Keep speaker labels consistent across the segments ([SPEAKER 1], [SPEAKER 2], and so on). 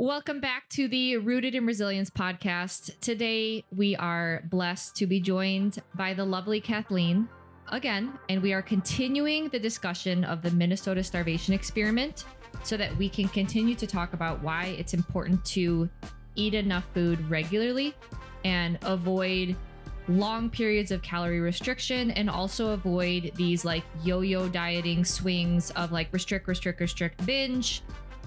[SPEAKER 1] Welcome back to the Rooted in Resilience podcast. Today, we are blessed to be joined by the lovely Kathleen again, and we are continuing the discussion of the Minnesota starvation experiment so that we can continue to talk about why it's important to eat enough food regularly and avoid long periods of calorie restriction, and also avoid these like yo-yo dieting swings of like restrict, binge,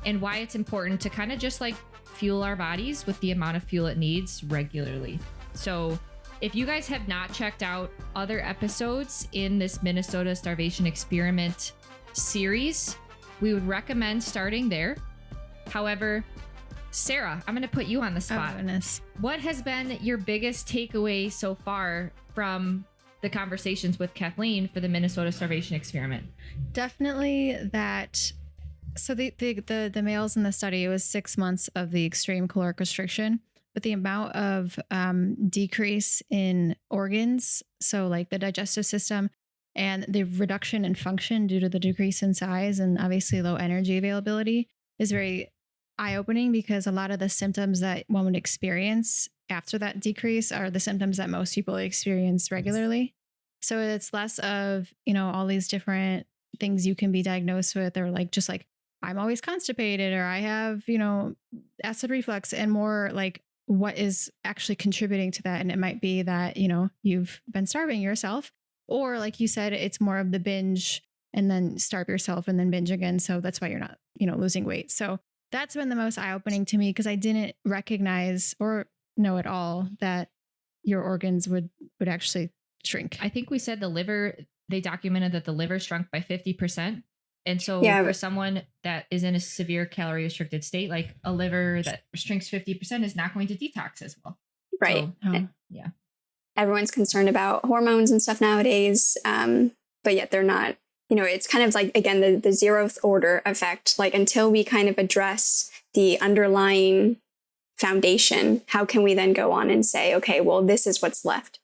[SPEAKER 1] and why it's important to kind of just like fuel our bodies with the amount of fuel it needs regularly. So if you guys have not checked out other episodes in this Minnesota starvation experiment series, we would recommend starting there. However, Sarah, I'm going to put you on the spot.
[SPEAKER 2] Oh, goodness. What
[SPEAKER 1] has been your biggest takeaway so far from the conversations with Kathleen for the Minnesota starvation experiment?
[SPEAKER 2] Definitely that. So the males in the study, it was 6 months of the extreme caloric restriction, but the amount of decrease in organs, so like the digestive system, and the reduction in function due to the decrease in size and obviously low energy availability is very eye-opening, because a lot of the symptoms that one would experience after that decrease are the symptoms that most people experience regularly. So it's less of, all these different things you can be diagnosed with, or like just like I'm always constipated, or I have, acid reflux, and more like what is actually contributing to that. And it might be that, you've been starving yourself, or like you said, it's more of the binge and then starve yourself and then binge again. So that's why you're not, losing weight. So that's been the most eye-opening to me, because I didn't recognize or know at all that your organs would actually shrink.
[SPEAKER 1] I think we said the liver, they documented that the liver shrunk by 50%. And so for someone that is in a severe calorie restricted state, like a liver that shrinks 50% is not going to detox as well.
[SPEAKER 3] Right.
[SPEAKER 1] So, yeah.
[SPEAKER 3] Everyone's concerned about hormones and stuff nowadays. But yet they're not, it's kind of like, again, the zeroth order effect. Like until we kind of address the underlying foundation, how can we then go on and say, okay, well, this is what's left?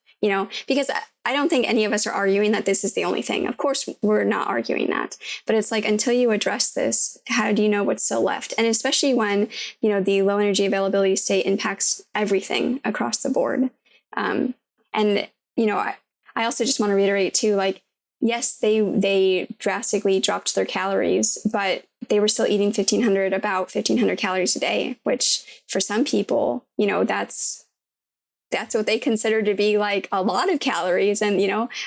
[SPEAKER 3] Because I don't think any of us are arguing that this is the only thing. Of course, we're not arguing that. But it's like, until you address this, how do you know what's still left? And especially when, the low energy availability state impacts everything across the board. And, I also just want to reiterate too, like, yes, they drastically dropped their calories, but they were still eating about 1,500 calories a day, which for some people, that's what they consider to be like a lot of calories. And,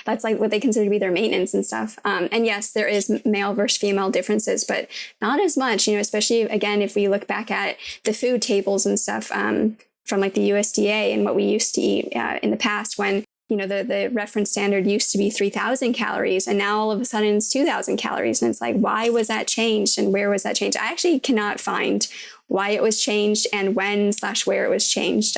[SPEAKER 3] that's like what they consider to be their maintenance and stuff. And yes, there is male versus female differences, but not as much, especially again, if we look back at the food tables and stuff from like the USDA and what we used to eat in the past, when, the reference standard used to be 3,000 calories. And now all of a sudden it's 2,000 calories. And it's like, why was that changed? And where was that changed? I actually cannot find why it was changed and when/where it was changed.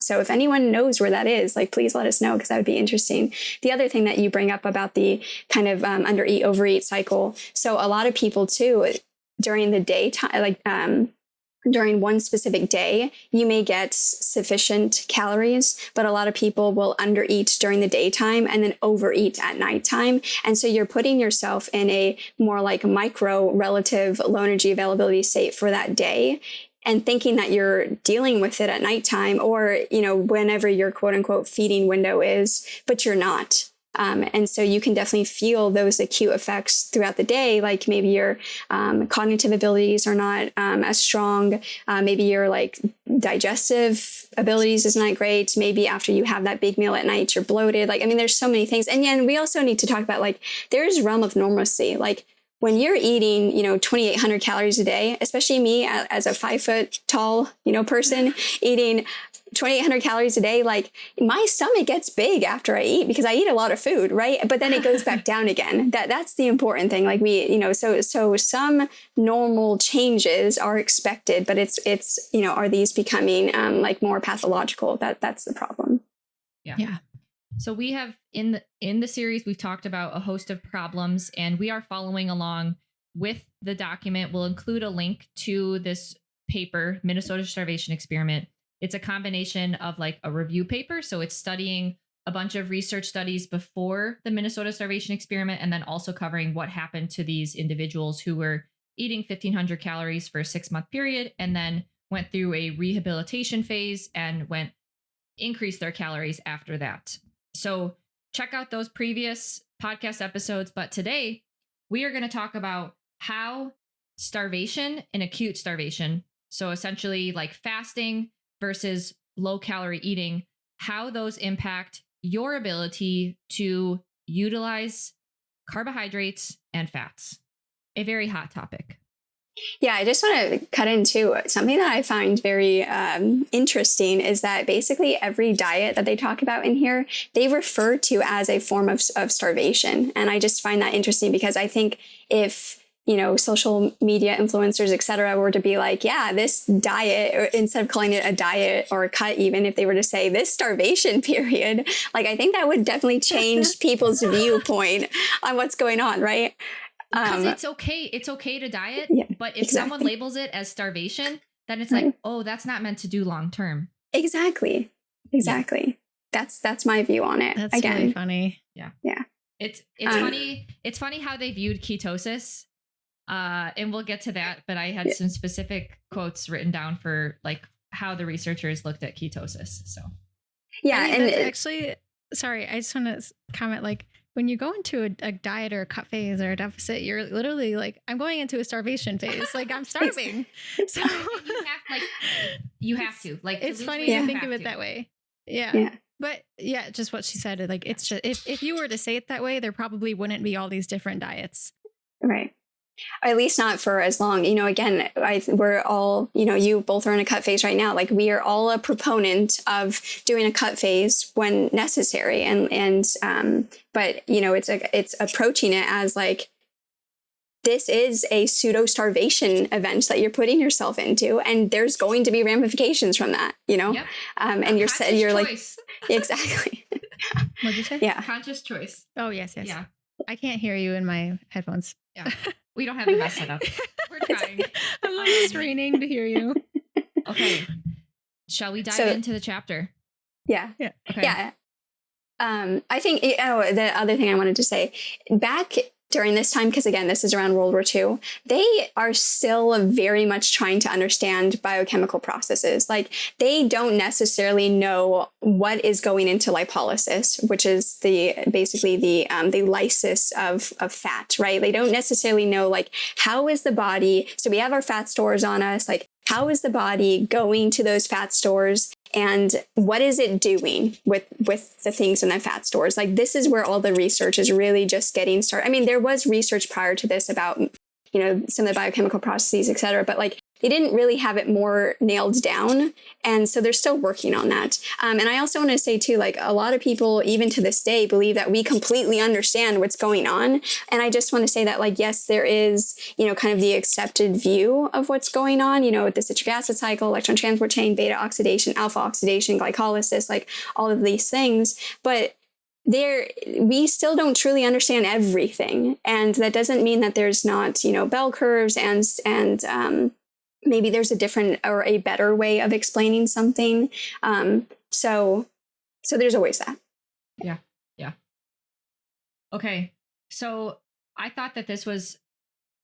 [SPEAKER 3] So if anyone knows where that is, like, please let us know, because that would be interesting. The other thing that you bring up about the kind of undereat, overeat cycle. So a lot of people too, during the daytime, like during one specific day, you may get sufficient calories, but a lot of people will undereat during the daytime and then overeat at nighttime. And so you're putting yourself in a more like micro relative low energy availability state for that day, and thinking that you're dealing with it at nighttime or, whenever your quote unquote feeding window is, but you're not. And so you can definitely feel those acute effects throughout the day. Like maybe your cognitive abilities are not as strong. Maybe your like digestive abilities is not great. Maybe after you have that big meal at night, you're bloated. Like, I mean, there's so many things. And we also need to talk about like, there's realm of normalcy. Like, when you're eating, 2,800 calories a day, especially me as a 5 foot tall, person eating 2,800 calories a day, like my stomach gets big after I eat because I eat a lot of food, right? But then it goes back down again. That's the important thing. Like so some normal changes are expected, but it's are these becoming like more pathological? That's the problem.
[SPEAKER 1] Yeah. So we have in the series, we've talked about a host of problems, and we are following along with the document. We'll include a link to this paper, Minnesota Starvation Experiment. It's a combination of like a review paper. So it's studying a bunch of research studies before the Minnesota Starvation Experiment, and then also covering what happened to these individuals who were eating 1,500 calories for a 6-month period, and then went through a rehabilitation phase and increased their calories after that. So check out those previous podcast episodes. But today we are going to talk about how starvation and acute starvation, so essentially like fasting versus low calorie eating, how those impact your ability to utilize carbohydrates and fats. A very hot topic.
[SPEAKER 3] Yeah, I just want to cut into something that I find very interesting is that basically every diet that they talk about in here, they refer to as a form of starvation. And I just find that interesting because I think if, you know, social media influencers, et cetera, were to be like, yeah, this diet, or instead of calling it a diet or a cut, even if they were to say this starvation period, like, I think that would definitely change people's viewpoint on what's going on, right?
[SPEAKER 1] Because it's okay to diet,
[SPEAKER 3] yeah,
[SPEAKER 1] but if someone labels it as starvation, then it's like, oh, that's not meant to do long term.
[SPEAKER 3] Exactly. Yeah. That's my view on it.
[SPEAKER 2] That's really funny.
[SPEAKER 1] Yeah. It's funny. It's funny how they viewed ketosis. And we'll get to that, but I had some specific quotes written down for like how the researchers looked at ketosis. So
[SPEAKER 3] yeah,
[SPEAKER 2] and actually, sorry, I just want to comment, like, when you go into a diet or a cut phase or a deficit, you're literally like, I'm going into a starvation phase. Like, I'm starving. So
[SPEAKER 1] you have to. Like,
[SPEAKER 2] it's funny to think of it that way. Yeah. But yeah, just what she said. Like, it's just, if you were to say it that way, there probably wouldn't be all these different diets.
[SPEAKER 3] Right. At least not for as long. You know, again, we're all, you know, you both are in a cut phase right now. Like, we are all a proponent of doing a cut phase when necessary. But, you know, it's approaching it as like, this is a pseudo starvation event that you're putting yourself into, and there's going to be ramifications from that, you know?
[SPEAKER 1] Yep.
[SPEAKER 3] And you're like, exactly.
[SPEAKER 2] What'd you say?
[SPEAKER 3] Yeah.
[SPEAKER 1] Conscious choice.
[SPEAKER 2] Oh, yes.
[SPEAKER 1] Yeah.
[SPEAKER 2] I can't hear you in my headphones.
[SPEAKER 1] Yeah. We don't have the best setup. We're trying.
[SPEAKER 2] I'm like straining to hear you.
[SPEAKER 1] Okay. Shall we dive into the chapter?
[SPEAKER 3] Yeah.
[SPEAKER 1] Okay.
[SPEAKER 3] Yeah. I think, the other thing I wanted to say, back during this time, because again, this is around World War II, they are still very much trying to understand biochemical processes. Like, they don't necessarily know what is going into lipolysis, which is basically the lysis of fat, right? They don't necessarily know, like, how is the body, so we have our fat stores on us, like, how is the body going to those fat stores, and what is it doing with the things in the fat stores? Like, this is where all the research is really just getting started. I mean, there was research prior to this about, you know, some of the biochemical processes, et cetera, but like, they didn't really have it more nailed down. And so they're still working on that. And I also want to say too, like, a lot of people, even to this day, believe that we completely understand what's going on. And I just want to say that, like, yes, there is, you know, kind of the accepted view of what's going on, you know, with the citric acid cycle, electron transport chain, beta oxidation, alpha oxidation, glycolysis, like all of these things. But we still don't truly understand everything. And that doesn't mean that there's not, you know, bell curves and maybe there's a different or a better way of explaining something. So there's always that.
[SPEAKER 1] Yeah. Okay. So I thought that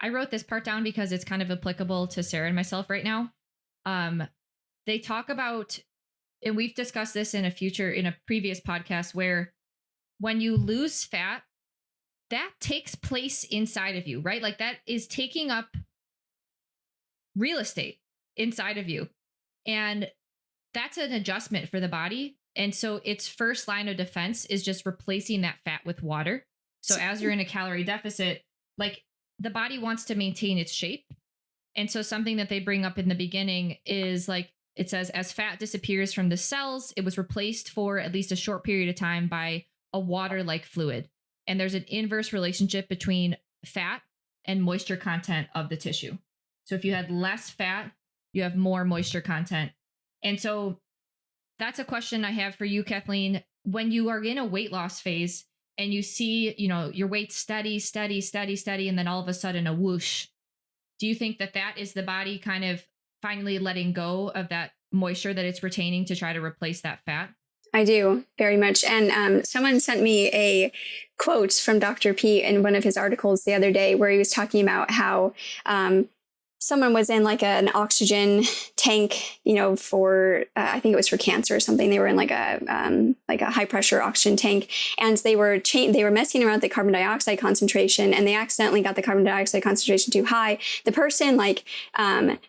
[SPEAKER 1] I wrote this part down because it's kind of applicable to Sarah and myself right now. They talk about, and we've discussed this in a previous podcast, where when you lose fat, that takes place inside of you, right? Like, that is taking up real estate inside of you. And that's an adjustment for the body. And so its first line of defense is just replacing that fat with water. So as you're in a calorie deficit, like, the body wants to maintain its shape. And so something that they bring up in the beginning is, like, it says, as fat disappears from the cells, it was replaced for at least a short period of time by a water-like fluid. And there's an inverse relationship between fat and moisture content of the tissue. So if you had less fat, you have more moisture content. And so that's a question I have for you, Kathleen. When you are in a weight loss phase and you see, you know, your weight steady, and then all of a sudden a whoosh, do you think that is the body kind of finally letting go of that moisture that it's retaining to try to replace that fat?
[SPEAKER 3] I do, very much. And someone sent me a quote from Dr. P in one of his articles the other day where he was talking about how someone was in like an oxygen tank, for I think it was for cancer or something. They were in like a high pressure oxygen tank, and they were messing around with the carbon dioxide concentration, and they accidentally got the carbon dioxide concentration too high. The person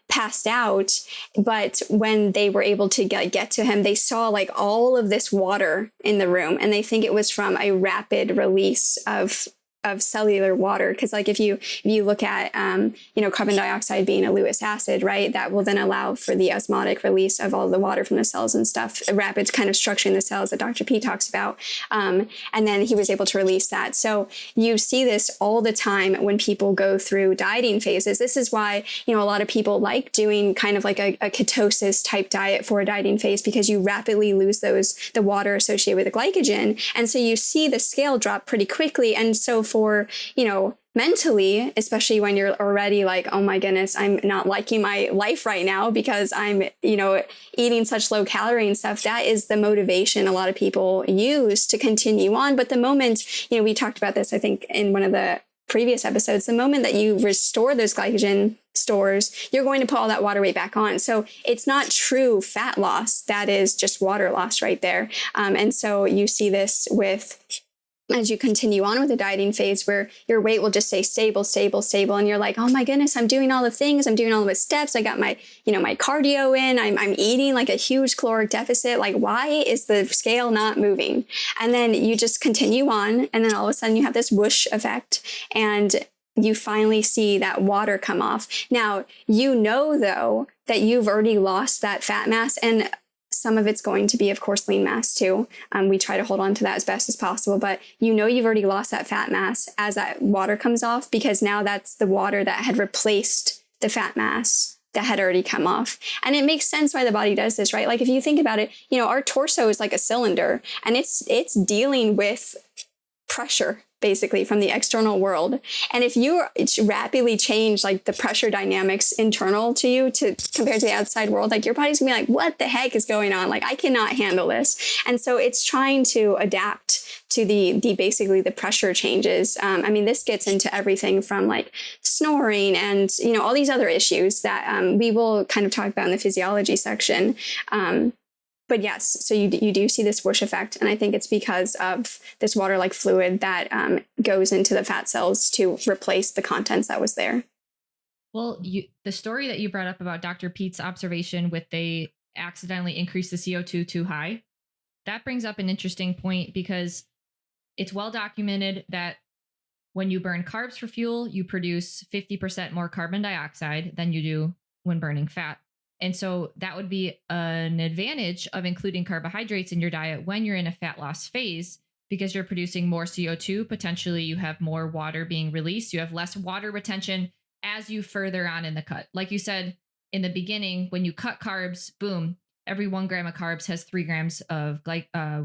[SPEAKER 3] passed out, but when they were able to get to him, they saw like all of this water in the room, and they think it was from a rapid release of cellular water. Because like if you look at carbon dioxide being a Lewis acid, right, that will then allow for the osmotic release of all the water from the cells and stuff, a rapid kind of structuring the cells that Dr. P talks about, and then he was able to release that. So you see this all the time when people go through dieting phases. This is why a lot of people like doing kind of like a ketosis type diet for a dieting phase, because you rapidly lose the water associated with the glycogen, and so you see the scale drop pretty quickly. And so for, mentally, especially when you're already like, oh my goodness, I'm not liking my life right now because I'm, eating such low calorie and stuff, that is the motivation a lot of people use to continue on. But the moment, we talked about this, I think, in one of the previous episodes, the moment that you restore those glycogen stores, you're going to put all that water weight back on. So it's not true fat loss. That is just water loss right there. And so you see this as you continue on with the dieting phase, where your weight will just stay stable. And you're like, oh my goodness, I'm doing all the things. I'm doing all the steps. I got my, my cardio in. I'm eating like a huge caloric deficit. Like, why is the scale not moving? And then you just continue on. And then all of a sudden you have this whoosh effect, and you finally see that water come off. Now, though, that you've already lost that fat mass, and some of it's going to be, of course, lean mass too. We try to hold on to that as best as possible, but you've already lost that fat mass as that water comes off, because now that's the water that had replaced the fat mass that had already come off. And it makes sense why the body does this, right? Like if you think about it, our torso is like a cylinder, and it's dealing with pressure basically from the external world. And if you rapidly change like the pressure dynamics internal to you compared to the outside world, like your body's gonna be like, what the heck is going on? Like, I cannot handle this. And so it's trying to adapt to basically the pressure changes. This gets into everything from like snoring and, all these other issues that we will kind of talk about in the physiology section. But yes, so you do see this whoosh effect, and I think it's because of this water-like fluid that goes into the fat cells to replace the contents that was there.
[SPEAKER 1] Well, the story that you brought up about Dr. Pete's observation with they accidentally increased the CO2 too high, that brings up an interesting point, because it's well documented that when you burn carbs for fuel, you produce 50% more carbon dioxide than you do when burning fat. And so that would be an advantage of including carbohydrates in your diet when you're in a fat loss phase, because you're producing more CO2. Potentially you have more water being released. You have less water retention as you further on in the cut. Like you said in the beginning, when you cut carbs, boom, every 1 gram of carbs has 3 grams of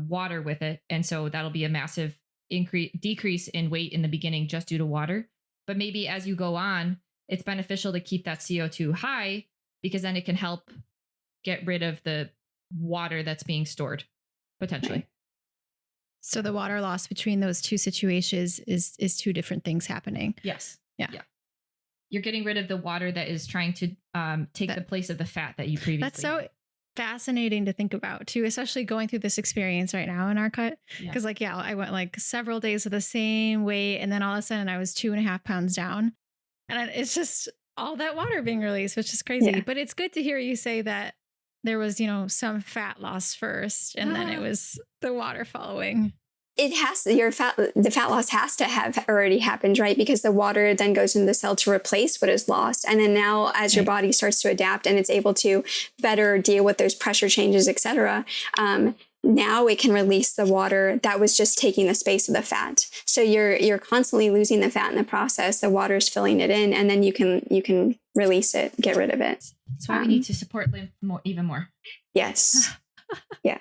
[SPEAKER 1] water with it. And so that'll be a massive decrease in weight in the beginning just due to water. But maybe as you go on, it's beneficial to keep that CO2 high, because then it can help get rid of the water that's being stored, potentially.
[SPEAKER 2] So the water loss between those two situations is two different things happening.
[SPEAKER 1] Yes.
[SPEAKER 2] Yeah.
[SPEAKER 1] You're getting rid of the water that is trying to take the place of the fat that you previously
[SPEAKER 2] That's so fascinating to think about too, especially going through this experience right now in our cut. Because I went like several days of the same weight, and then all of a sudden I was 2.5 pounds down. And it's just all that water being released, which is crazy. Yeah. But it's good to hear you say that there was, some fat loss first, and then it was the water following.
[SPEAKER 3] It has the fat loss has to have already happened, right? Because the water then goes into the cell to replace what is lost. And then now as your body starts to adapt and it's able to better deal with those pressure changes, et cetera, now it can release the water that was just taking the space of the fat. So you're constantly losing the fat in the process. The water is filling it in, and then you can release it, get rid of it.
[SPEAKER 1] That's why we need to support lymph even more.
[SPEAKER 3] Yes. Yeah.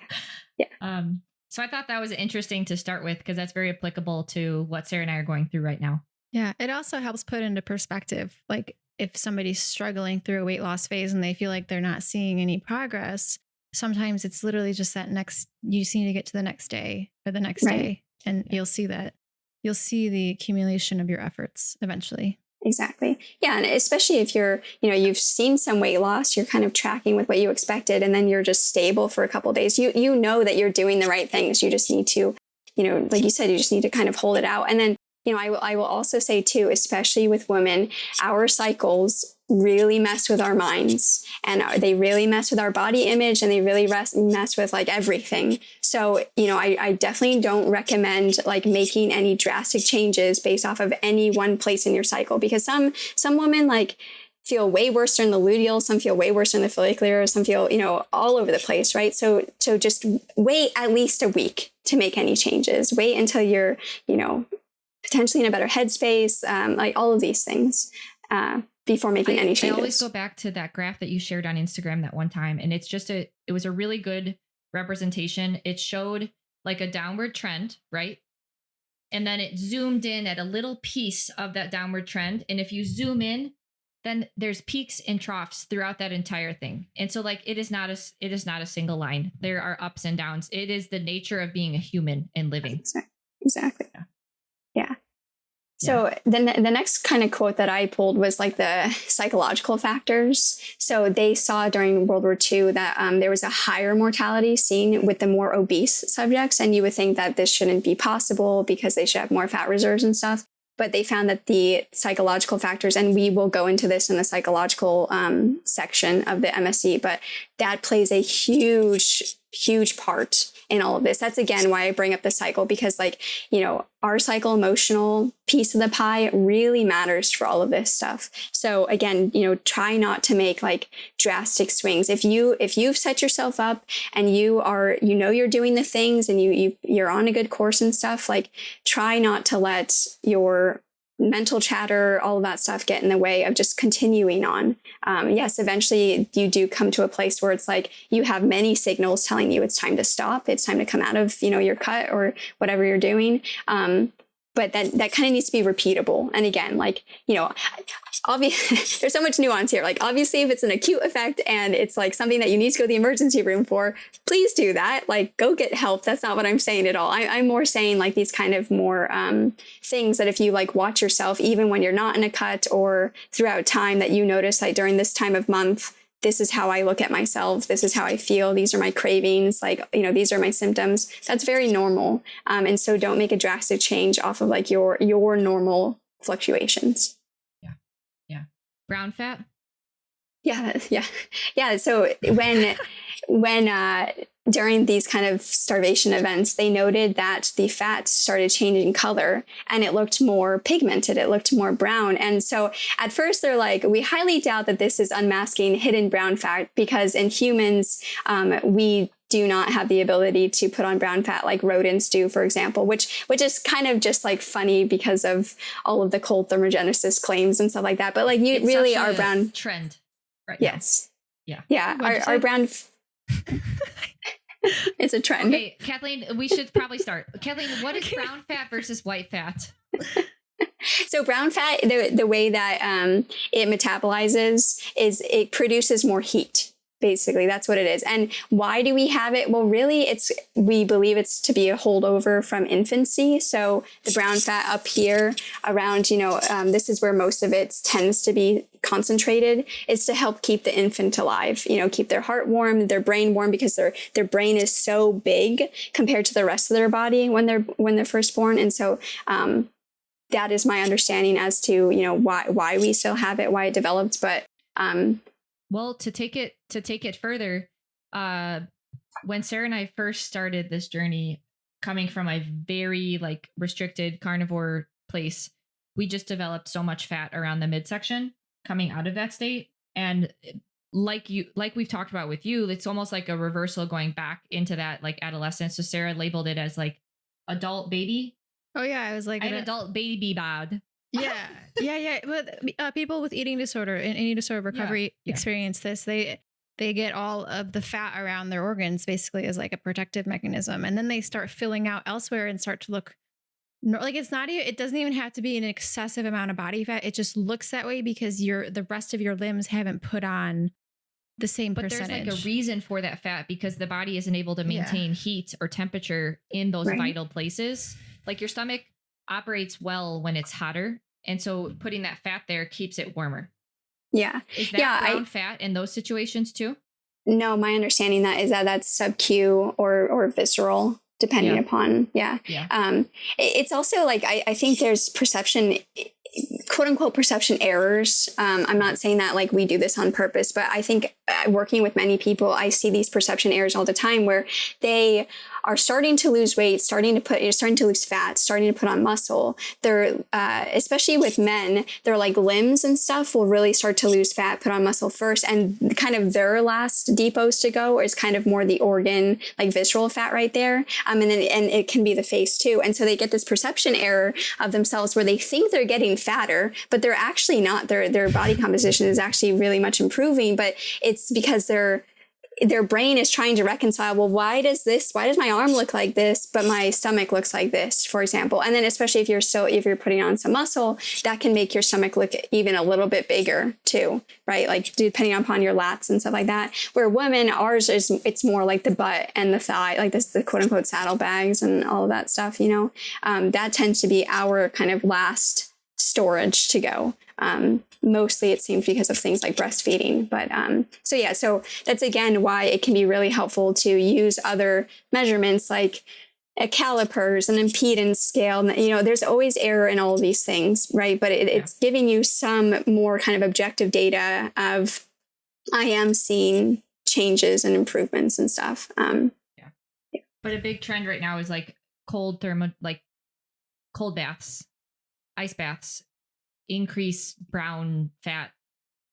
[SPEAKER 1] So I thought that was interesting to start with, because that's very applicable to what Sarah and I are going through right now.
[SPEAKER 2] Yeah. It also helps put into perspective, like if somebody's struggling through a weight loss phase and they feel like they're not seeing any progress, sometimes it's literally just you just need to get to the next day or the next day, and you'll see the accumulation of your efforts eventually.
[SPEAKER 3] Exactly. Yeah. And especially if you're, you've seen some weight loss, you're kind of tracking with what you expected, and then you're just stable for a couple of days. You know that you're doing the right things. You just need to, like you said, you just need to kind of hold it out. And then, I will also say too, especially with women, our cycles really mess with our minds, and they really mess with our body image, and they really mess with like everything. So, I definitely don't recommend like making any drastic changes based off of any one place in your cycle, because some women like feel way worse during the luteal, some feel way worse in the follicular, some feel, all over the place, right? So just wait at least a week to make any changes. Wait until you're, potentially in a better headspace, like all of these things, before making any changes.
[SPEAKER 1] I always go back to that graph that you shared on Instagram that one time, and it's just it was a really good representation. It showed like a downward trend, right? And then it zoomed in at a little piece of that downward trend. And if you zoom in, then there's peaks and troughs throughout that entire thing. And so like, it is not a single line. There are ups and downs. It is the nature of being a human and living.
[SPEAKER 3] Exactly. Yeah. So then the next kind of quote that I pulled was like the psychological factors. So they saw during World War II that there was a higher mortality seen with the more obese subjects. And you would think that this shouldn't be possible because they should have more fat reserves and stuff. But they found that the psychological factors, and we will go into this in the psychological section of the MSc, but that plays a huge part in all of this. That's again why I bring up the cycle, because like, our psycho emotional piece of the pie really matters for all of this stuff. So again, try not to make like drastic swings. If you've set yourself up and you're doing the things and you're on a good course and stuff, like try not to let your mental chatter, all of that stuff get in the way of just continuing on. Yes, eventually you do come to a place where it's like you have many signals telling you it's time to stop. It's time to come out of, your cut or whatever you're doing. But that kind of needs to be repeatable. And again, like, obviously there's so much nuance here. Like obviously if it's an acute effect and it's like something that you need to go to the emergency room for, please do that. Like go get help. That's not what I'm saying at all. I'm more saying like these kind of more things that if you like watch yourself, even when you're not in a cut or throughout time, that you notice like during this time of month, this is how I look at myself. This is how I feel. These are my cravings. Like, these are my symptoms. That's very normal. And so don't make a drastic change off of like your normal fluctuations.
[SPEAKER 1] Yeah. Brown fat.
[SPEAKER 3] Yeah. So when during these kind of starvation events, they noted that the fat started changing color and it looked more pigmented. It looked more brown. And so at first they're like, we highly doubt that this is unmasking hidden brown fat, because in humans, we do not have the ability to put on brown fat like rodents do, for example, which is kind of just like funny because of all of the cold thermogenesis claims and stuff like that. But like you really are brown
[SPEAKER 1] trend. Right.
[SPEAKER 3] Yes.
[SPEAKER 1] Now.
[SPEAKER 3] Yeah. Our brown. It's a trend.
[SPEAKER 1] Okay, Kathleen, we should probably start. Kathleen, what is brown fat versus white fat?
[SPEAKER 3] So brown fat, the way that it metabolizes is it produces more heat. Basically, that's what it is. And why do we have it? Well, really, we believe it's to be a holdover from infancy. So the brown fat up here around, this is where most of it tends to be concentrated, is to help keep the infant alive, keep their heart warm, their brain warm, because their brain is so big compared to the rest of their body when they're first born. And so that is my understanding as to, why we still have it, why it developed. But
[SPEAKER 1] well, to take it further, when Sarah and I first started this journey, coming from a very like restricted carnivore place, we just developed so much fat around the midsection coming out of that state. And like we've talked about with you, it's almost like a reversal going back into that like adolescence. So Sarah labeled it as like adult baby.
[SPEAKER 2] Oh yeah, I was like
[SPEAKER 1] an adult baby bod.
[SPEAKER 2] Yeah. But people with eating disorder and eating disorder recovery experience this. They get all of the fat around their organs basically as like a protective mechanism, and then they start filling out elsewhere and start to look like it doesn't even have to be an excessive amount of body fat. It just looks that way because the rest of your limbs haven't put on the same percentage.
[SPEAKER 1] But there's like a reason for that fat, because the body isn't able to maintain heat or temperature in those vital places. Like your stomach operates well when it's hotter, And so putting that fat there keeps it warmer.
[SPEAKER 3] Yeah.
[SPEAKER 1] Is that brown fat in those situations too?
[SPEAKER 3] No, my understanding that is that that's sub-Q or visceral, depending upon. Yeah. It's also like, I think there's perception, quote unquote, perception errors. I'm not saying that like we do this on purpose, but I think working with many people, I see these perception errors all the time where they are starting to lose weight, starting to lose fat, starting to put on muscle. They're, especially with men, their like limbs and stuff will really start to lose fat, put on muscle first. And kind of their last depots to go is kind of more the organ, like visceral fat right there. And it can be the face too. And so they get this perception error of themselves where they think they're getting fatter, but they're actually not. Their body composition is actually really much improving, but it's because their brain is trying to reconcile, well, why does my arm look like this, but my stomach looks like this, for example. And then especially if you're putting on some muscle, that can make your stomach look even a little bit bigger too, right? Like depending upon your lats and stuff like that. Where women, it's more like the butt and the thigh, like this, the quote unquote saddlebags and all of that stuff, that tends to be our kind of last storage to go. Mostly it seems because of things like breastfeeding. But so that's again why it can be really helpful to use other measurements like calipers and impedance scale. There's always error in all of these things, right? But it's giving you some more kind of objective data of I am seeing changes and improvements and stuff.
[SPEAKER 1] But a big trend right now is like cold baths, ice baths, increase brown fat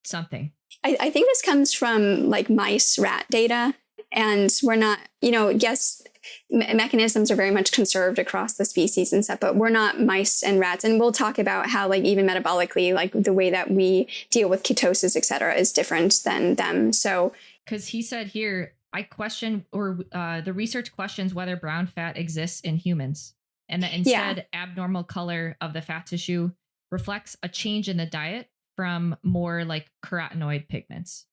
[SPEAKER 1] something.
[SPEAKER 3] I think this comes from like mice rat data, and we're not, yes, mechanisms are very much conserved across the species and stuff, but we're not mice and rats. And we'll talk about how like even metabolically, like the way that we deal with ketosis, et cetera, is different than them. So
[SPEAKER 1] because he said here, I question, or the research questions whether brown fat exists in humans, and that instead abnormal color of the fat tissue reflects a change in the diet from more like carotenoid pigments.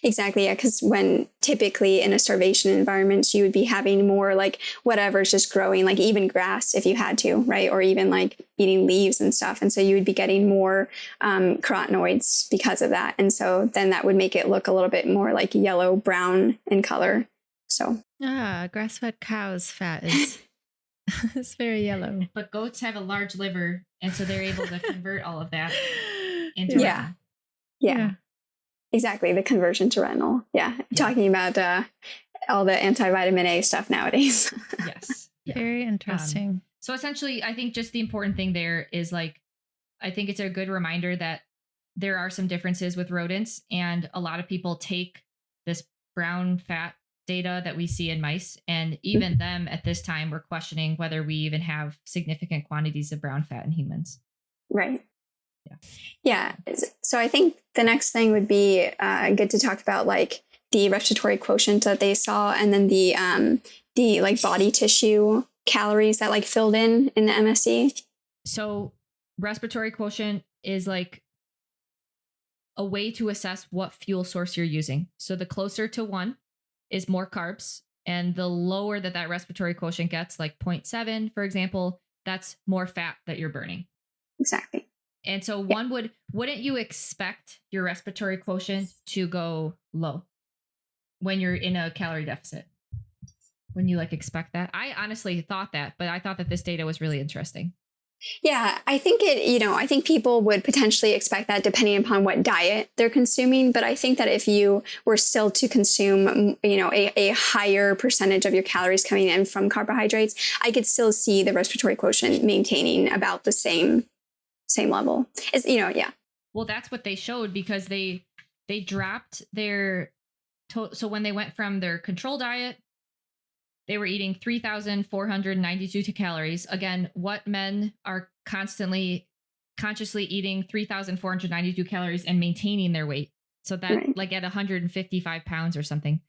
[SPEAKER 3] Exactly. Yeah. Because when typically in a starvation environment, you would be having more like whatever's just growing, like even grass if you had to, right? Or even like eating leaves and stuff. And so you would be getting more carotenoids because of that. And so then that would make it look a little bit more like yellow brown in color. So
[SPEAKER 2] grass-fed cow's fat is it's very yellow.
[SPEAKER 1] But goats have a large liver, and so they're able to convert all of that into retinol.
[SPEAKER 3] Yeah. Exactly. The conversion to retinol. Yeah. Talking about all the anti-vitamin A stuff nowadays.
[SPEAKER 1] Yes.
[SPEAKER 2] Very interesting.
[SPEAKER 1] So essentially, I think just the important thing there is like, I think it's a good reminder that there are some differences with rodents, and a lot of people take this brown fat data that we see in mice, and even them at this time we're questioning whether we even have significant quantities of brown fat in humans.
[SPEAKER 3] Right. Yeah. So I think the next thing would be good to talk about like the respiratory quotient that they saw, and then the like body tissue calories that like filled in the MSE.
[SPEAKER 1] So respiratory quotient is like a way to assess what fuel source you're using. So the closer to 1 is more carbs, and the lower that respiratory quotient gets, like 0.7, for example, that's more fat that you're burning.
[SPEAKER 3] Exactly.
[SPEAKER 1] And so wouldn't you expect your respiratory quotient to go low when you're in a calorie deficit? When you like expect that? I honestly thought that, but I thought that this data was really interesting.
[SPEAKER 3] Yeah, I think I think people would potentially expect that depending upon what diet they're consuming. But I think that if you were still to consume, a higher percentage of your calories coming in from carbohydrates, I could still see the respiratory quotient maintaining about the same level.
[SPEAKER 1] Well, that's what they showed, because they dropped their so when they went from their control diet, they were eating 3,492 calories. Again, what men are consciously eating 3,492 calories and maintaining their weight. So that like at 155 pounds or something.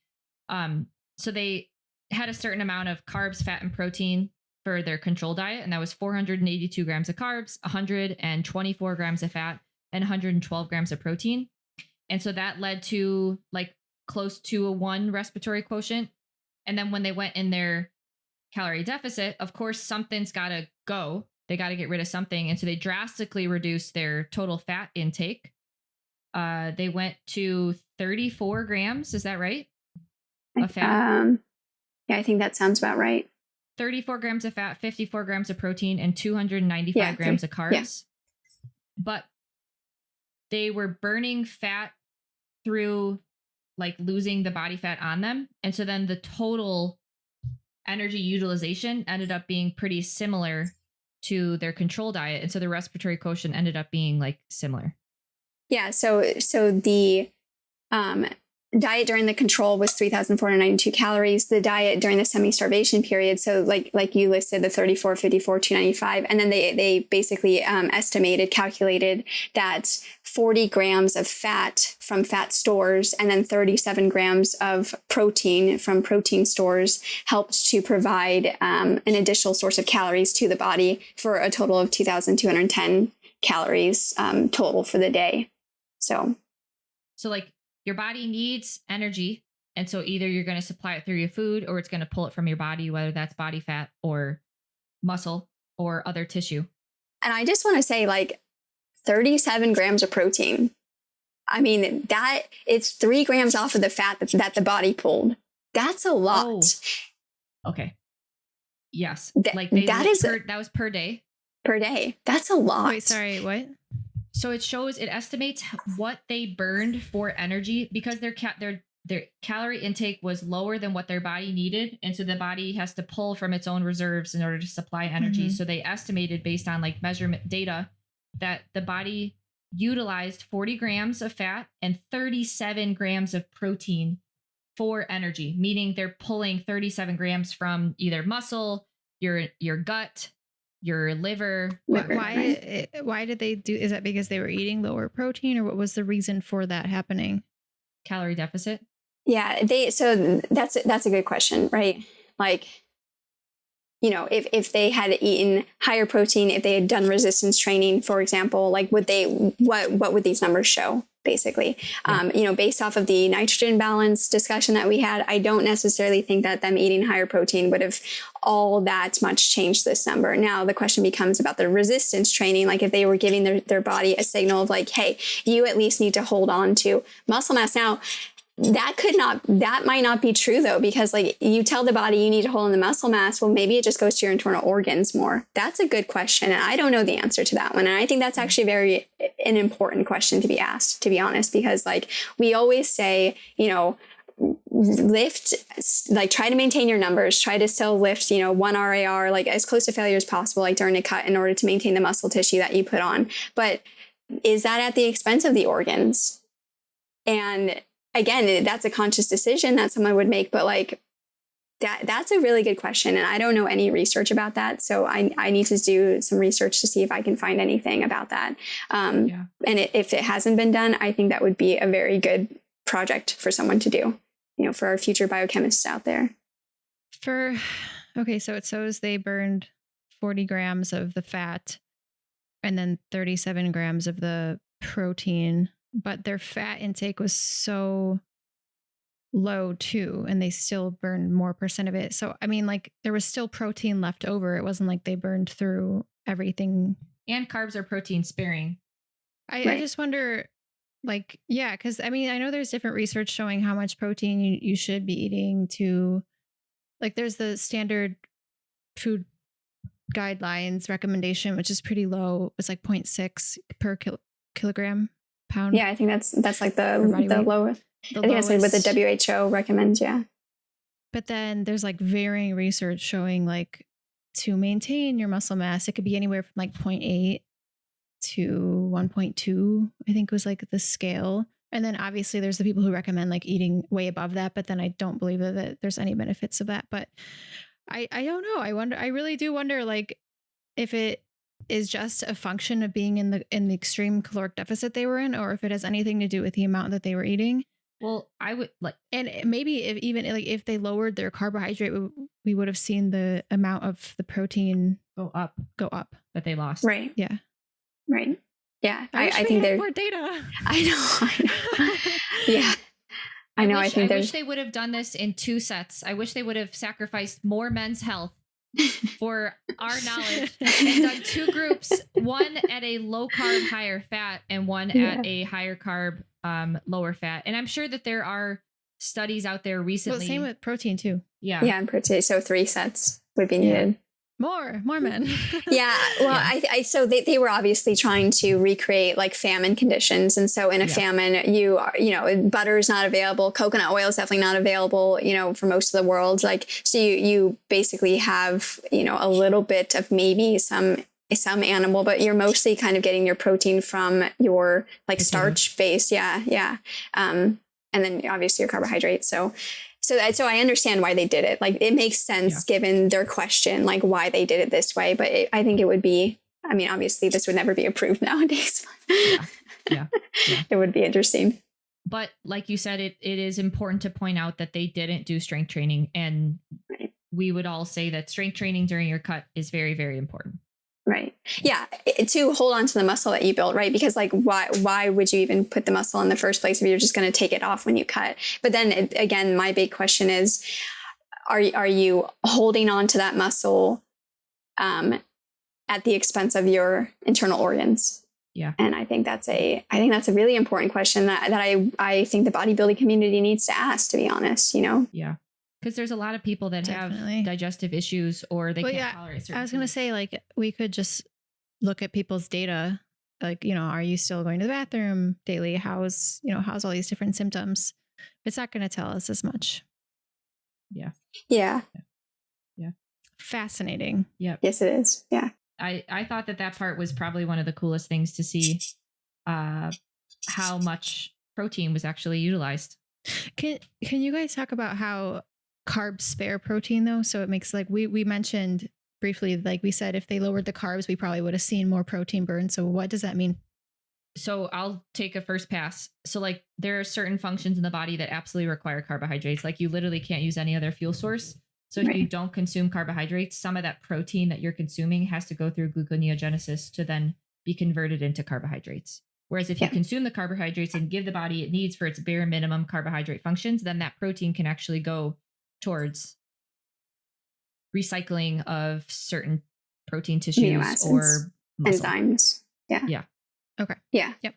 [SPEAKER 1] So they had a certain amount of carbs, fat, and protein for their control diet. And that was 482 grams of carbs, 124 grams of fat, and 112 grams of protein. And so that led to like close to a 1 respiratory quotient. And then when they went in their calorie deficit, of course, something's got to go. they got to get rid of something. And so they drastically reduced their total fat intake. They went to 34 grams. Is that right? Of fat?
[SPEAKER 3] Yeah, I think that sounds about right.
[SPEAKER 1] 34 grams of fat, 54 grams of protein, and 295 grams of carbs. Yeah. But they were burning fat through like losing the body fat on them. And so then the total energy utilization ended up being pretty similar to their control diet. And so the respiratory quotient ended up being like similar.
[SPEAKER 3] Yeah. So the diet during the control was 3,492 calories. The diet during the semi-starvation period, so like you listed, the 34, 54, 295, and then they basically calculated that 40 grams of fat from fat stores and then 37 grams of protein from protein stores helped to provide an additional source of calories to the body for a total of 2,210 calories total for the day. So
[SPEAKER 1] like your body needs energy. And so either you're going to supply it through your food or it's going to pull it from your body, whether that's body fat or muscle or other tissue.
[SPEAKER 3] And I just want to say, like, 37 grams of protein. I mean, that it's 3 grams off of the fat that the body pulled. That's a lot.
[SPEAKER 1] Oh. Okay. Yes.
[SPEAKER 3] That
[SPEAKER 1] was per day.
[SPEAKER 3] Per day. That's a lot.
[SPEAKER 2] Wait, sorry, what?
[SPEAKER 1] So it estimates what they burned for energy because their calorie intake was lower than what their body needed. And so the body has to pull from its own reserves in order to supply energy. Mm-hmm. So they estimated based on like measurement data that the body utilized 40 grams of fat and 37 grams of protein for energy, meaning they're pulling 37 grams from either muscle, your gut, your liver.
[SPEAKER 2] Why did they do? Is that because they were eating lower protein, or what was the reason for that happening?
[SPEAKER 1] Calorie deficit.
[SPEAKER 3] Yeah, so that's a good question, right? Like, you know, if they had eaten higher protein, if they had done resistance training, for example, like what would these numbers show? Basically, yeah. You know, based off of the nitrogen balance discussion that we had, I don't necessarily think that them eating higher protein would have all that much changed this number. Now, the question becomes about the resistance training. Like if they were giving their body a signal of like, hey, you at least need to hold on to muscle mass. Now, that might not be true though, because like you tell the body you need to hold on the muscle mass. Well, maybe it just goes to your internal organs more. That's a good question. And I don't know the answer to that one. And I think that's actually an important question to be asked, to be honest, because like we always say, you know, lift, like try to maintain your numbers, try to still lift, you know, 1 RAR, like as close to failure as possible, like during a cut in order to maintain the muscle tissue that you put on. But is that at the expense of the organs? And again, that's a conscious decision that someone would make, but like that's a really good question. And I don't know any research about that. So I need to do some research to see if I can find anything about that. And if it hasn't been done, I think that would be a very good project for someone to do, you know, for our future biochemists out there.
[SPEAKER 2] Okay, so it shows they burned 40 grams of the fat and then 37 grams of the protein. But their fat intake was so low too, and they still burned more percent of it. So, I mean, like there was still protein left over. It wasn't like they burned through everything.
[SPEAKER 1] And carbs are protein sparing.
[SPEAKER 2] I just wonder, like, yeah, because I mean, I know there's different research showing how much protein you should be eating to, like, there's the standard food guidelines recommendation, which is pretty low. It's like 0.6 per kilogram. Pound.
[SPEAKER 3] Yeah, I think that's like the lowest. I think that's like what the WHO recommends. Yeah.
[SPEAKER 2] But then there's like varying research showing like to maintain your muscle mass, it could be anywhere from like 0.8 to 1.2, I think was like the scale. And then obviously there's the people who recommend like eating way above that, but then I don't believe that there's any benefits of that. But I don't know. I really do wonder like if it is just a function of being in the extreme caloric deficit they were in, or if it has anything to do with the amount that they were eating.
[SPEAKER 1] Well, I would like,
[SPEAKER 2] and maybe if they lowered their carbohydrate, we would have seen the amount of the protein go up
[SPEAKER 1] that they lost.
[SPEAKER 3] Right.
[SPEAKER 2] Yeah.
[SPEAKER 3] Right. Yeah.
[SPEAKER 2] I think there's more data.
[SPEAKER 3] I know. Yeah. I know. I wish
[SPEAKER 1] they would have done this in 2 sets. I wish they would have sacrificed more men's health for our knowledge, and done 2 groups, one at a low carb, higher fat, and one at a higher carb, lower fat. And I'm sure that there are studies out there recently.
[SPEAKER 2] Well, same with protein too.
[SPEAKER 1] Yeah.
[SPEAKER 3] Yeah, and protein. So 3 sets would be needed.
[SPEAKER 2] More men.
[SPEAKER 3] Yeah. Well, I so they were obviously trying to recreate like famine conditions. And so in a famine, butter is not available. Coconut oil is definitely not available, for most of the world. Like, so you basically have, a little bit of maybe some animal, but you're mostly kind of getting your protein from your like starch base. Yeah. And then obviously your carbohydrates. So I understand why they did it. Like, it makes sense given their question, like why they did it this way. But I think it would be, obviously this would never be approved nowadays.
[SPEAKER 1] Yeah.
[SPEAKER 3] It would be interesting.
[SPEAKER 1] But like you said, it is important to point out that they didn't do strength training. And we would all say that strength training during your cut is very, very important.
[SPEAKER 3] Right. Yeah. To hold on to the muscle that you built, right? Because like, why would you even put the muscle in the first place if you're just going to take it off when you cut? But then again, my big question is, are you holding on to that muscle at the expense of your internal organs?
[SPEAKER 1] Yeah.
[SPEAKER 3] And I think that's a really important question that I think the bodybuilding community needs to ask, to be honest,
[SPEAKER 1] Yeah. Because there's a lot of people that have digestive issues or they can't tolerate certain
[SPEAKER 2] I was going to say, like, we could just look at people's data. Like, are you still going to the bathroom daily? How's all these different symptoms? It's not going to tell us as much.
[SPEAKER 1] Yeah.
[SPEAKER 3] Yeah.
[SPEAKER 1] Yeah.
[SPEAKER 2] Fascinating.
[SPEAKER 1] Yeah.
[SPEAKER 3] Yes, it is. Yeah.
[SPEAKER 1] I thought that part was probably one of the coolest things to see, how much protein was actually utilized.
[SPEAKER 2] Can you guys talk about how carbs spare protein though? So it makes, like, we mentioned briefly, like we said, if they lowered the carbs, we probably would have seen more protein burn. So what does that mean?
[SPEAKER 1] So I'll take a first pass. So like, there are certain functions in the body that absolutely require carbohydrates. Like, you literally can't use any other fuel source. So if you don't consume carbohydrates, some of that protein that you're consuming has to go through gluconeogenesis to then be converted into carbohydrates. Whereas if you consume the carbohydrates and give the body it needs for its bare minimum carbohydrate functions, then that protein can actually go towards recycling of certain protein tissues or muscle.
[SPEAKER 3] Enzymes. Yeah.
[SPEAKER 1] Yeah.
[SPEAKER 2] Okay.
[SPEAKER 3] Yeah.
[SPEAKER 2] Yep.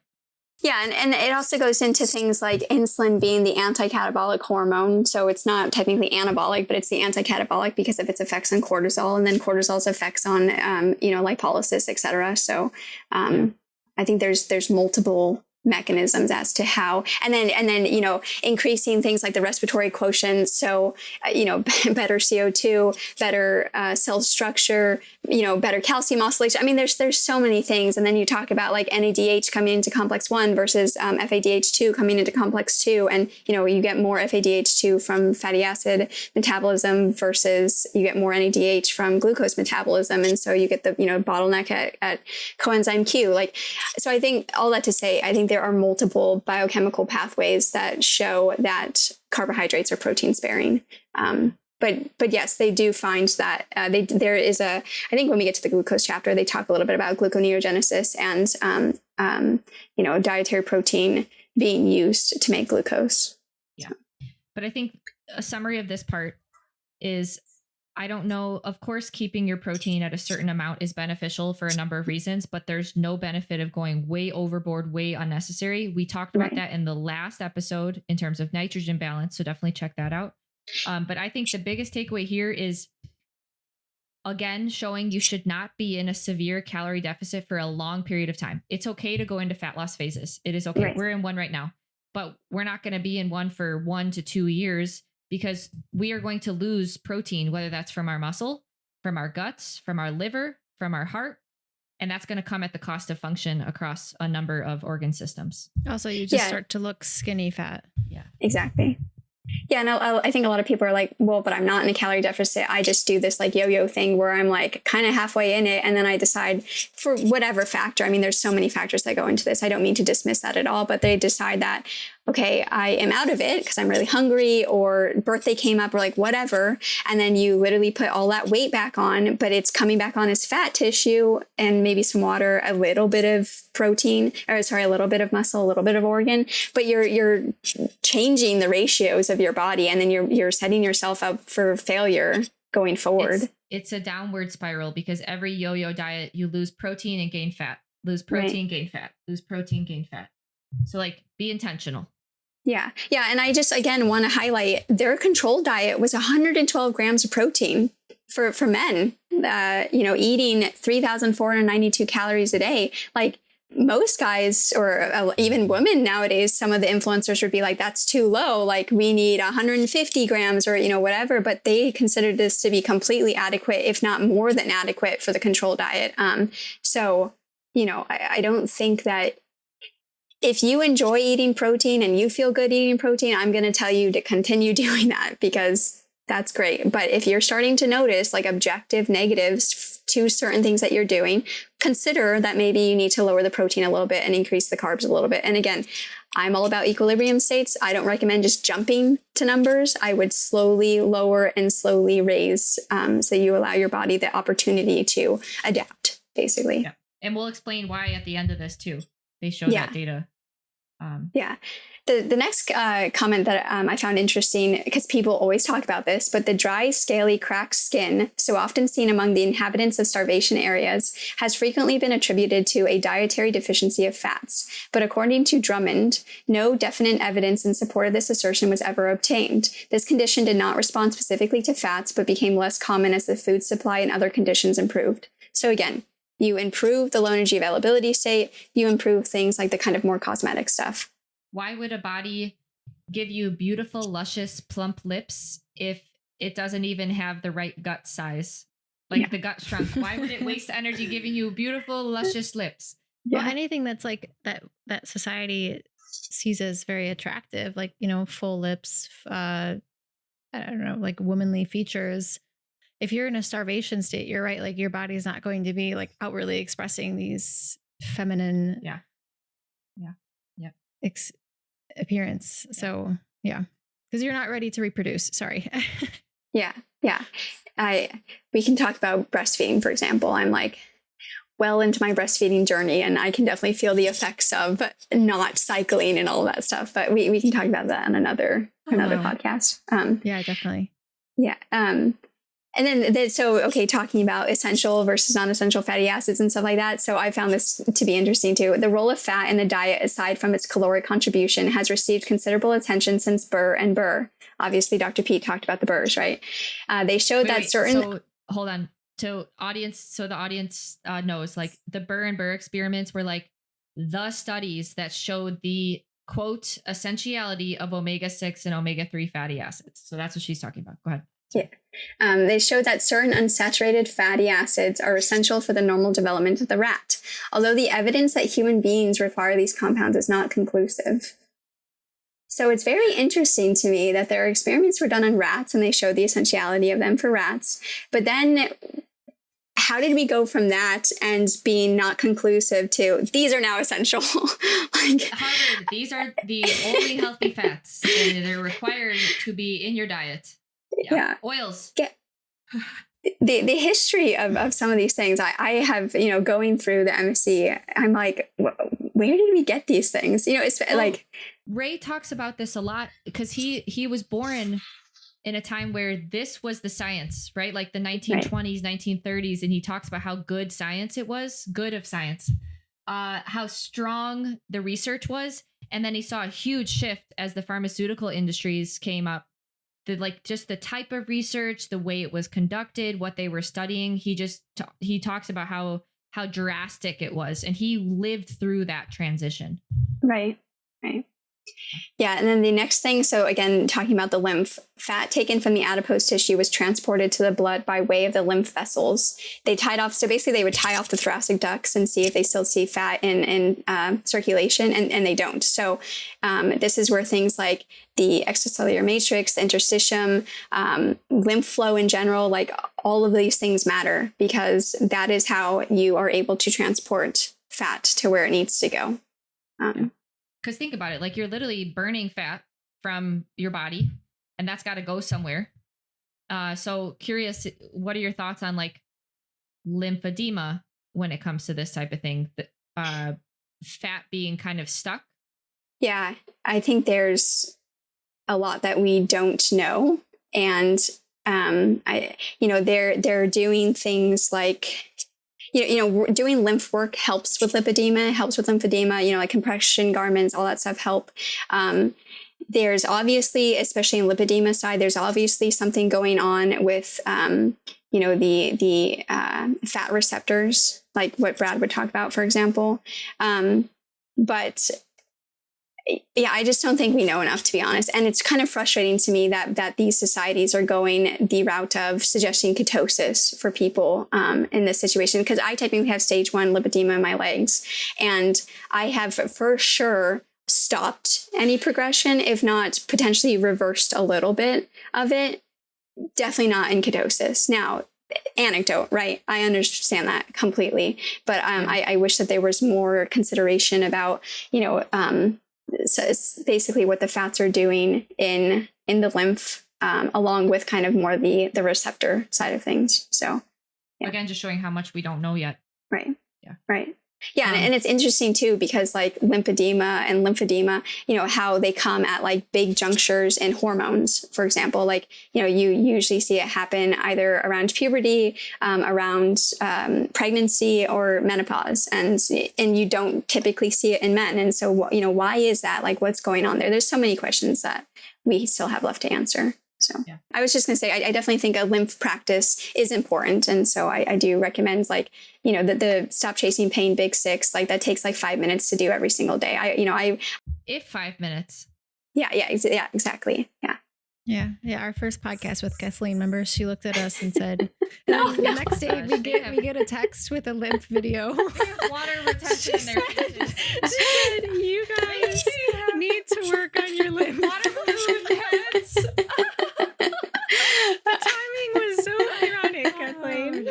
[SPEAKER 3] Yeah. And it also goes into things like insulin being the anti-catabolic hormone. So it's not technically anabolic, but it's the anti-catabolic because of its effects on cortisol, and then cortisol's effects on, lipolysis, et cetera. So I think there's multiple mechanisms as to how, and then increasing things like the respiratory quotient. So, better CO2, better cell structure, better calcium oscillation. I mean, there's so many things. And then you talk about like NADH coming into complex 1 versus FADH2 coming into complex 2. And, you get more FADH2 from fatty acid metabolism versus you get more NADH from glucose metabolism. And so you get the, bottleneck at coenzyme Q. So I think all that to say, I think there are multiple biochemical pathways that show that carbohydrates are protein sparing. But yes, they do find that there is I think when we get to the glucose chapter, they talk a little bit about gluconeogenesis and, dietary protein being used to make glucose.
[SPEAKER 1] Yeah. But I think a summary of this part is, I don't know, of course, keeping your protein at a certain amount is beneficial for a number of reasons, but there's no benefit of going way overboard, way unnecessary. We talked about that in the last episode in terms of nitrogen balance. So definitely check that out. But I think the biggest takeaway here is, again, showing you should not be in a severe calorie deficit for a long period of time. It's okay to go into fat loss phases. It is okay. Right. We're in one right now, but we're not going to be in one for 1 to 2 years, because we are going to lose protein, whether that's from our muscle, from our guts, from our liver, from our heart. And that's going to come at the cost of function across a number of organ systems.
[SPEAKER 2] Also, you just start to look skinny fat.
[SPEAKER 1] Yeah,
[SPEAKER 3] exactly. Yeah, and I think a lot of people are like, well, but I'm not in a calorie deficit. I just do this like yo-yo thing where I'm like kind of halfway in it. And then I decide for whatever factor. I mean, there's so many factors that go into this. I don't mean to dismiss that at all, but they decide that, okay, I am out of it because I'm really hungry, or birthday came up, or like whatever. And then you literally put all that weight back on, but it's coming back on as fat tissue and maybe some water, a little bit of protein, a little bit of muscle, a little bit of organ, but you're changing the ratios of your body, and then you're setting yourself up for failure going forward.
[SPEAKER 1] It's a downward spiral because every yo-yo diet, you lose protein and gain fat, lose protein, gain fat, lose protein, gain fat. So like be intentional.
[SPEAKER 3] Yeah. Yeah. And I just, again, want to highlight their control diet was 112 grams of protein for men, eating 3,492 calories a day. Like most guys or even women nowadays, some of the influencers would be like, that's too low. Like we need 150 grams or, whatever, but they considered this to be completely adequate, if not more than adequate for the control diet. So, I don't think that if you enjoy eating protein and you feel good eating protein, I'm going to tell you to continue doing that because that's great. But if you're starting to notice like objective negatives to certain things that you're doing, consider that maybe you need to lower the protein a little bit and increase the carbs a little bit. And again, I'm all about equilibrium states. I don't recommend just jumping to numbers. I would slowly lower and slowly raise, so you allow your body the opportunity to adapt, basically.
[SPEAKER 1] Yeah. And we'll explain why at the end of this too. They show that data.
[SPEAKER 3] The next comment that I found interesting, because people always talk about this, but the dry, scaly, cracked skin, so often seen among the inhabitants of starvation areas, has frequently been attributed to a dietary deficiency of fats. But according to Drummond, no definite evidence in support of this assertion was ever obtained. This condition did not respond specifically to fats, but became less common as the food supply and other conditions improved. So again, you improve the low energy availability state, you improve things like the kind of more cosmetic stuff.
[SPEAKER 1] Why would a body give you beautiful, luscious, plump lips if it doesn't even have the right gut size? Like the gut shrunk. Why would it waste energy giving you beautiful, luscious lips?
[SPEAKER 2] Well, anything that's like that society sees as very attractive, like, full lips, I don't know, like womanly features. If you're in a starvation state, you're right. Like your body's not going to be like outwardly expressing these feminine appearance. So because you're not ready to reproduce. Sorry.
[SPEAKER 3] Yeah. We can talk about breastfeeding, for example. I'm like well into my breastfeeding journey, and I can definitely feel the effects of not cycling and all of that stuff. But we can talk about that on another podcast.
[SPEAKER 2] Yeah, definitely.
[SPEAKER 3] Yeah. And then, talking about essential versus non-essential fatty acids and stuff like that. So I found this to be interesting too. The role of fat in the diet, aside from its caloric contribution, has received considerable attention since Burr and Burr. Obviously, Dr. Pete talked about the Burrs, right? They showed certain...
[SPEAKER 1] So hold on. So the audience knows, like the Burr and Burr experiments were like the studies that showed the quote essentiality of omega-6 and omega-3 fatty acids. So that's what she's talking about. Go ahead.
[SPEAKER 3] Yeah. They showed that certain unsaturated fatty acids are essential for the normal development of the rat, although the evidence that human beings require these compounds is not conclusive. So it's very interesting to me that their experiments were done on rats and they showed the essentiality of them for rats. But then how did we go from that and being not conclusive to these are now essential?
[SPEAKER 1] Harvard, these are the only healthy fats and they're required to be in your diet. Yeah. Oils.
[SPEAKER 3] Yeah. The history of some of these things, I have, going through the MSc, I'm like, where did we get these things? It's like
[SPEAKER 1] Ray talks about this a lot because he was born in a time where this was the science, right? Like the 1920s, 1930s. And he talks about how good science it was, good of science, how strong the research was. And then he saw a huge shift as the pharmaceutical industries came up. Just the type of research, the way it was conducted, what they were studying. He talks about how drastic it was, and he lived through that transition.
[SPEAKER 3] Right. Yeah. And then the next thing. So again, talking about the lymph, fat taken from the adipose tissue was transported to the blood by way of the lymph vessels. They tied off. So basically they would tie off the thoracic ducts and see if they still see fat in circulation, and they don't. So this is where things like the extracellular matrix, the interstitium, lymph flow in general, like all of these things matter because that is how you are able to transport fat to where it needs to go.
[SPEAKER 1] Because think about it, like you're literally burning fat from your body and that's got to go somewhere. So curious, what are your thoughts on like lymphedema when it comes to this type of thing? Fat being kind of stuck?
[SPEAKER 3] Yeah, I think there's a lot that we don't know. And they're doing things like, doing lymph work helps with lymphedema, like compression garments, all that stuff help. There's obviously, especially in lipedema side, there's obviously something going on with, the fat receptors, like what Brad would talk about, for example. But yeah, I just don't think we know enough, to be honest. And it's kind of frustrating to me that these societies are going the route of suggesting ketosis for people in this situation, because I technically have stage 1 lipedema in my legs, and I have for sure stopped any progression, if not potentially reversed a little bit of it. Definitely not in ketosis. Now, anecdote, right? I understand that completely, but I wish that there was more consideration about, so it's basically what the fats are doing in the lymph, along with kind of more the receptor side of things. So yeah.
[SPEAKER 1] Again, just showing how much we don't know yet.
[SPEAKER 3] Right.
[SPEAKER 1] Yeah.
[SPEAKER 3] Right. Yeah. And it's interesting too, because like lymphedema, how they come at like big junctures in hormones, for example. Like, you usually see it happen either around puberty, around pregnancy or menopause. And you don't typically see it in men. And so, why is that? Like, what's going on there? There's so many questions that we still have left to answer. So yeah. I was just going to say, I definitely think a lymph practice is important. And so I do recommend the Stop Chasing Pain Big Six, like that takes like 5 minutes to do every single day.
[SPEAKER 1] If 5 minutes.
[SPEAKER 3] Yeah, exactly. Yeah.
[SPEAKER 2] Yeah. Our first podcast with Kathleen, remember, she looked at us and said, the next day we get a text with a lymph video.
[SPEAKER 1] Water retention in their faces.
[SPEAKER 2] She said, you guys need to work on your lymph.
[SPEAKER 1] Water balloon heads.
[SPEAKER 2] The timing was so ironic, Kathleen.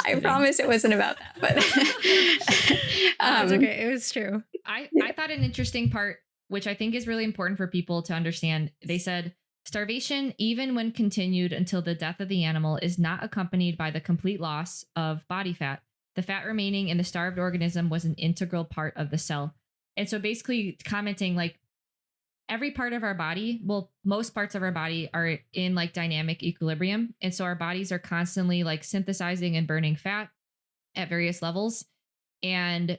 [SPEAKER 3] I promise it wasn't about that, but
[SPEAKER 2] it's okay. It was true.
[SPEAKER 1] I thought an interesting part, which I think is really important for people to understand. They said, starvation, even when continued until the death of the animal, is not accompanied by the complete loss of body fat. The fat remaining in the starved organism was an integral part of the cell. And so basically commenting like every part of our body, well, most parts of our body are in like dynamic equilibrium. And so our bodies are constantly like synthesizing and burning fat at various levels. And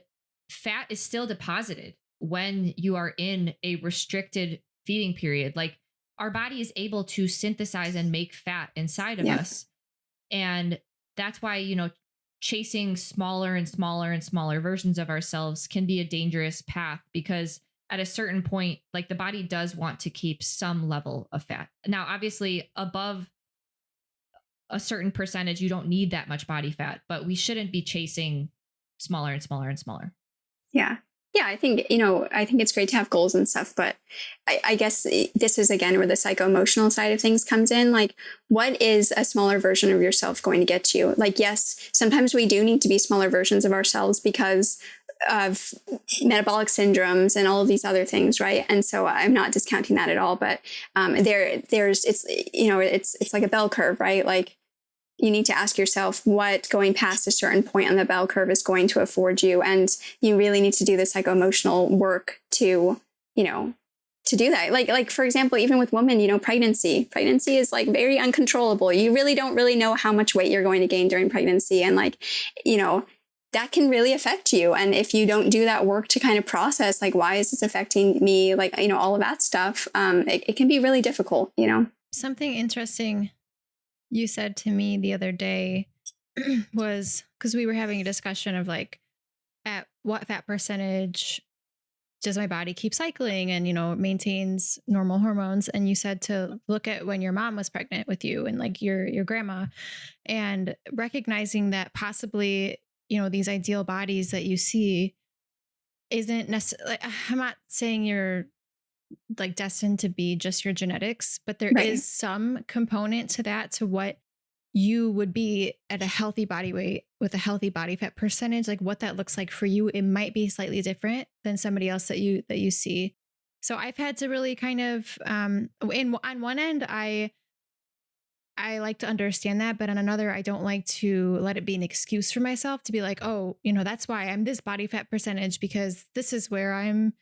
[SPEAKER 1] fat is still deposited when you are in a restricted feeding period. Like our body is able to synthesize and make fat inside of us. And that's why, chasing smaller and smaller and smaller versions of ourselves can be a dangerous path, because at a certain point, like the body does want to keep some level of fat. Now, obviously above a certain percentage, you don't need that much body fat, but we shouldn't be chasing smaller and smaller and smaller.
[SPEAKER 3] Yeah. Yeah, I think it's great to have goals and stuff, but I guess this is again where the psycho-emotional side of things comes in. Like, what is a smaller version of yourself going to get you? Like, yes, sometimes we do need to be smaller versions of ourselves because of metabolic syndromes and all of these other things, right? And so I'm not discounting that at all, but it's like a bell curve, right? Like, you need to ask yourself what going past a certain point on the bell curve is going to afford you. And you really need to do the psycho-emotional work to do that. Like, for example, even with women, pregnancy is like very uncontrollable. You really don't really know how much weight you're going to gain during pregnancy. And that can really affect you. And if you don't do that work to kind of process, like, why is this affecting me? Like, all of that stuff, it can be really difficult,
[SPEAKER 2] Something interesting you said to me the other day was, because we were having a discussion of like, at what fat percentage does my body keep cycling and, maintains normal hormones? And you said to look at when your mom was pregnant with you and like your grandma, and recognizing that possibly, these ideal bodies that you see isn't necessarily, I'm not saying you're like destined to be just your genetics, but there is some component to that, to what you would be at a healthy body weight with a healthy body fat percentage. Like what that looks like for you, it might be slightly different than somebody else that you see. So I've had to really kind of, on one end, I like to understand that, but on another, I don't like to let it be an excuse for myself to be like, oh, that's why I'm this body fat percentage, because this is where I'm,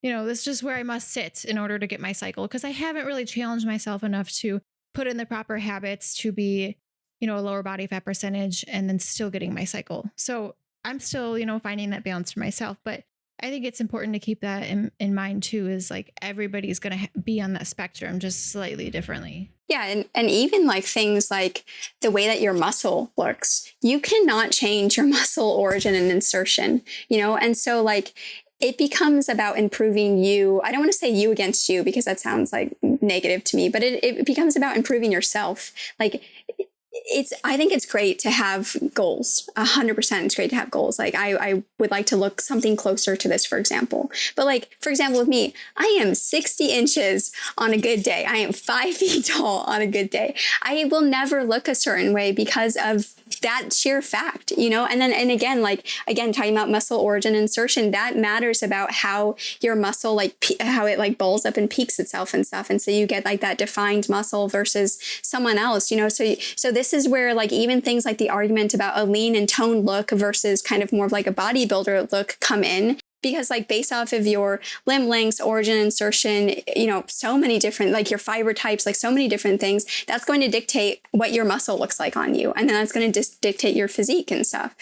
[SPEAKER 2] this is just where I must sit in order to get my cycle. Because I haven't really challenged myself enough to put in the proper habits to be, you know, a lower body fat percentage and then still getting my cycle. So I'm still, you know, finding that balance for myself. But I think it's important to keep that in mind too, is like everybody's going to be on that spectrum just slightly differently.
[SPEAKER 3] Yeah. And even like things like the way that your muscle looks, you cannot change your muscle origin and insertion, you know? And so like, it becomes about improving you. I don't want to say you against you because that sounds like negative to me, but it becomes about improving yourself. Like I think it's great to have goals. 100% it's great to have goals. Like I would like to look something closer to this, for example. But like, for example, with me, I am 60 inches on a good day. I am 5 feet tall on a good day. I will never look a certain way because of that sheer fact, you know? And again, talking about muscle origin insertion, that matters about how your muscle, how it like bulls up and peaks itself and stuff. And so you get like that defined muscle versus someone else, you know? So this is where like even things like the argument about a lean and toned look versus kind of more of like a bodybuilder look come in. Because like based off of your limb lengths, origin, insertion, you know, so many different, like your fiber types, like so many different things, that's going to dictate what your muscle looks like on you. And then that's going to dictate your physique and stuff.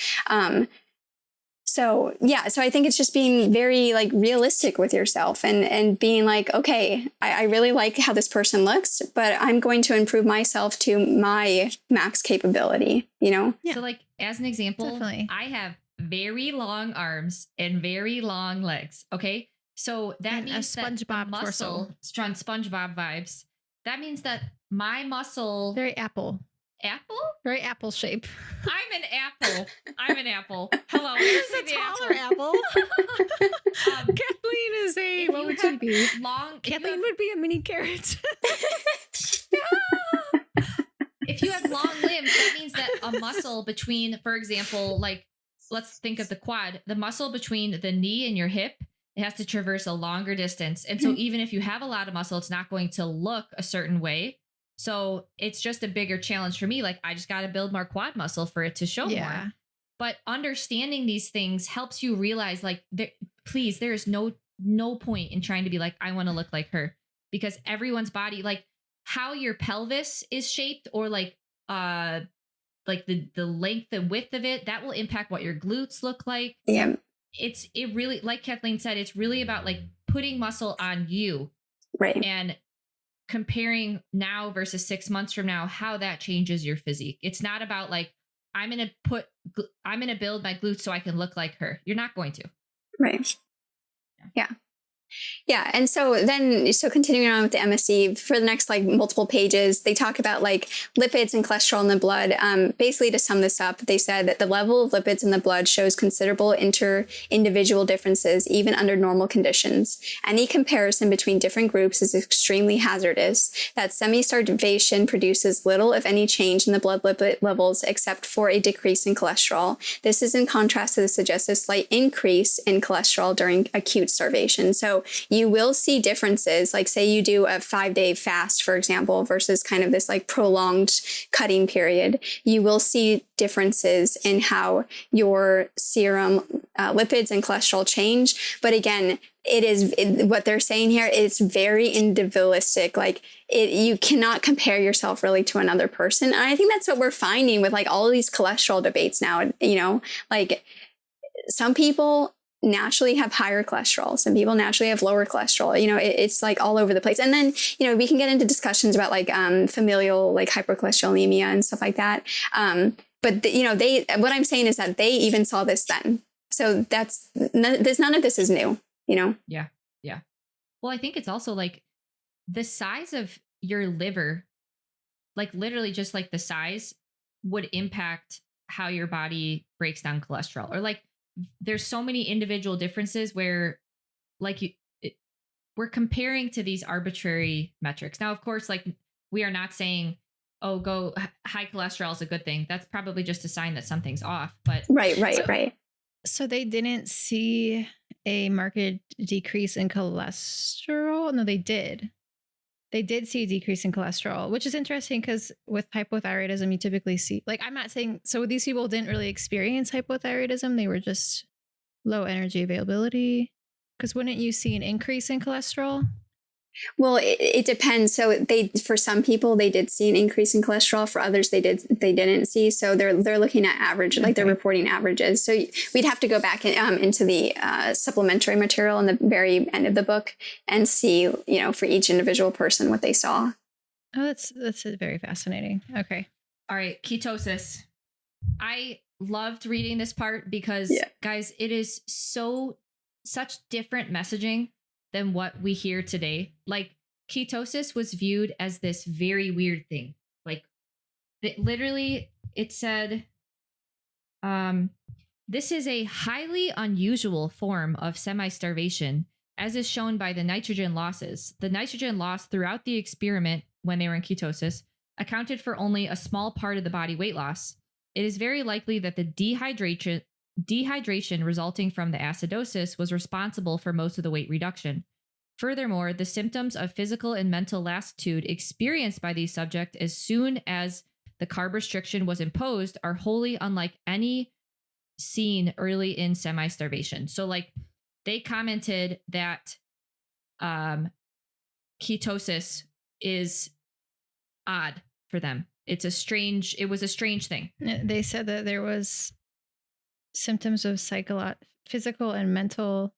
[SPEAKER 3] So I think it's just being very like realistic with yourself and being like, okay, I really like how this person looks, but I'm going to improve myself to my max capability, you know?
[SPEAKER 1] Yeah. So like, as an example, definitely. I have very long arms and very long legs. Okay. So that means that SpongeBob muscle, strong SpongeBob vibes. That means that my muscle.
[SPEAKER 2] Very apple.
[SPEAKER 1] Apple?
[SPEAKER 2] Very apple shape.
[SPEAKER 1] I'm an apple. Hello.
[SPEAKER 2] Where's the taller apple? Kathleen is a, what would she be? Kathleen would be a mini carrot.
[SPEAKER 1] If you have long limbs, that means that a muscle between, for example, like, let's think of the quad, the muscle between the knee and your hip, it has to traverse a longer distance. And so even if you have a lot of muscle, it's not going to look a certain way. So it's just a bigger challenge for me. Like I just got to build more quad muscle for it to show more. But understanding these things helps you realize like, please, there is no point in trying to be like, I want to look like her, because everyone's body, like how your pelvis is shaped or like the length and width of it, that will impact what your glutes look like.
[SPEAKER 3] Yeah.
[SPEAKER 1] It really, like Kathleen said, it's really about like putting muscle on you.
[SPEAKER 3] Right.
[SPEAKER 1] And comparing now versus 6 months from now, how that changes your physique. It's not about like, I'm going to build my glutes so I can look like her. You're not going to.
[SPEAKER 3] Right. Yeah. Yeah. And so continuing on with the MSC for the next like multiple pages, they talk about like lipids and cholesterol in the blood. Basically to sum this up, they said that the level of lipids in the blood shows considerable individual differences, even under normal conditions. Any comparison between different groups is extremely hazardous. That semi-starvation produces little, if any, change in the blood lipid levels, except for a decrease in cholesterol. This is in contrast to the suggested slight increase in cholesterol during acute starvation. So you will see differences, like say you do a 5-day fast, for example, versus kind of this like prolonged cutting period. You will see differences in how your serum lipids and cholesterol change. But again, what they're saying here is very individualistic. Like you cannot compare yourself really to another person. And I think that's what we're finding with like all of these cholesterol debates now, you know, like some people naturally have higher cholesterol. Some people naturally have lower cholesterol. You know, it's like all over the place. And then, you know, we can get into discussions about like familial like hypercholesterolemia and stuff like that. But what I'm saying is that they even saw this then. So none of this is new, you know?
[SPEAKER 1] Yeah. Yeah. Well, I think it's also like the size of your liver, like literally just like the size would impact how your body breaks down cholesterol, or like, there's so many individual differences where like we're comparing to these arbitrary metrics. Now, of course, like we are not saying, oh, go high cholesterol is a good thing. That's probably just a sign that something's off. But
[SPEAKER 3] right.
[SPEAKER 2] So they didn't see a marked decrease in cholesterol? No, they did. They did see a decrease in cholesterol, which is interesting because with hypothyroidism, you typically see, like, I'm not saying, so these people didn't really experience hypothyroidism. They were just low energy availability. Because wouldn't you see an increase in cholesterol?
[SPEAKER 3] Well, it depends. So for some people, they did see an increase in cholesterol. For others, they didn't see. So they're looking at average, like they're reporting averages. So we'd have to go back into the supplementary material in the very end of the book and see, for each individual person what they saw.
[SPEAKER 2] Oh, that's very fascinating. Okay.
[SPEAKER 1] All right. Ketosis. I loved reading this part because guys, it is such different messaging than what we hear today. Like, ketosis was viewed as this very weird thing. Like, it said, this is a highly unusual form of semi-starvation, as is shown by the nitrogen losses. The nitrogen loss throughout the experiment when they were in ketosis accounted for only a small part of the body weight loss. It is very likely that the dehydration resulting from the acidosis was responsible for most of the weight reduction. Furthermore, the symptoms of physical and mental lassitude experienced by these subjects as soon as the carb restriction was imposed are wholly unlike any seen early in semi-starvation. So, like, they commented that ketosis is odd for them. It was a strange thing.
[SPEAKER 2] They said that there was symptoms of physical and mental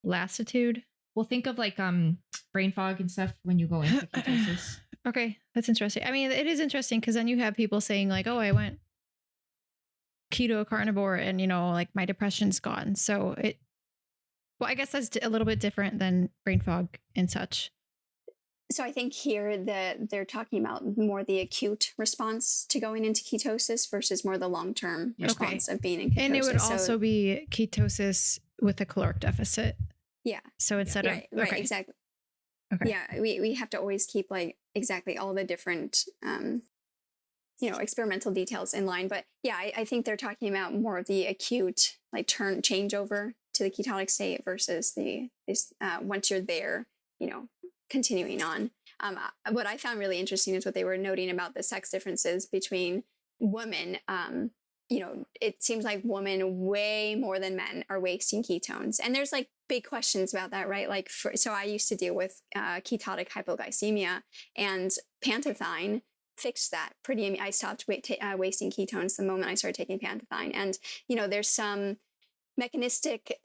[SPEAKER 2] lassitude.
[SPEAKER 1] Well, think of like brain fog and stuff when you go into ketosis.
[SPEAKER 2] Okay, that's interesting. I mean, it is interesting because then you have people saying like, "Oh, I went keto carnivore and like my depression's gone." So I guess that's a little bit different than brain fog and such.
[SPEAKER 3] So I think here that they're talking about more the acute response to going into ketosis versus more the long-term response of being in ketosis.
[SPEAKER 2] And it would also be ketosis with a caloric deficit.
[SPEAKER 3] Yeah.
[SPEAKER 2] So instead of
[SPEAKER 3] right, exactly.
[SPEAKER 2] Okay.
[SPEAKER 3] Yeah, we have to always keep like exactly all the different experimental details in line. But yeah, I think they're talking about more of the acute like changeover to the ketonic state versus once you're there, continuing on. What I found really interesting is what they were noting about the sex differences between women. It seems like women way more than men are wasting ketones. And there's like big questions about that, right? Like, so I used to deal with ketotic hypoglycemia, and Pantethine fixed that I stopped wasting ketones the moment I started taking Pantethine. And, there's some mechanistic,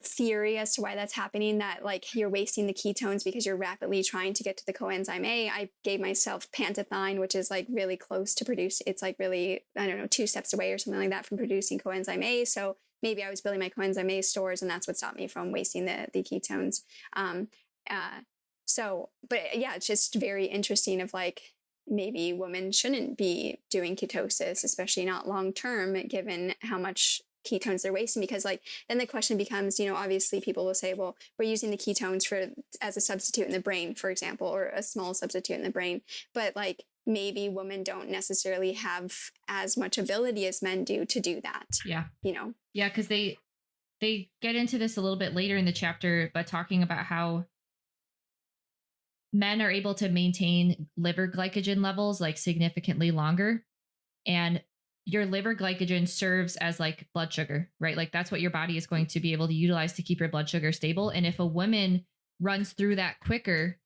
[SPEAKER 3] theory as to why that's happening, that like you're wasting the ketones because you're rapidly trying to get to the coenzyme A. I gave myself Pantethine, which is like really close to produce. It's like really, 2 steps away or something like that from producing coenzyme A. So maybe I was building my coenzyme A stores, and that's what stopped me from wasting the ketones. But yeah, it's just very interesting of like, maybe women shouldn't be doing ketosis, especially not long-term, given how much ketones they're wasting. Because like then the question becomes, obviously people will say, well, we're using the ketones as a substitute in the brain, for example, or a small substitute in the brain. But like maybe women don't necessarily have as much ability as men do to do that.
[SPEAKER 1] Yeah. Yeah, because they get into this a little bit later in the chapter, but talking about how men are able to maintain liver glycogen levels like significantly longer, and your liver glycogen serves as like blood sugar, right? Like that's what your body is going to be able to utilize to keep your blood sugar stable. And if a woman runs through that quicker,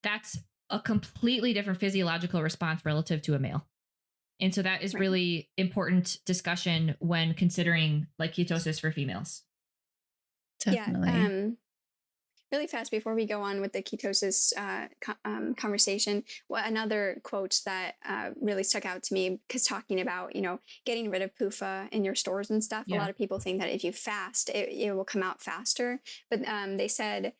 [SPEAKER 1] that's a completely different physiological response relative to a male. And so that is really important discussion when considering like ketosis for females.
[SPEAKER 2] Definitely.
[SPEAKER 3] Yeah, really fast before we go on with the ketosis conversation, another quote that really stuck out to me, because talking about, getting rid of PUFA in your stores and stuff, a lot of people think that if you fast, it will come out faster. But they said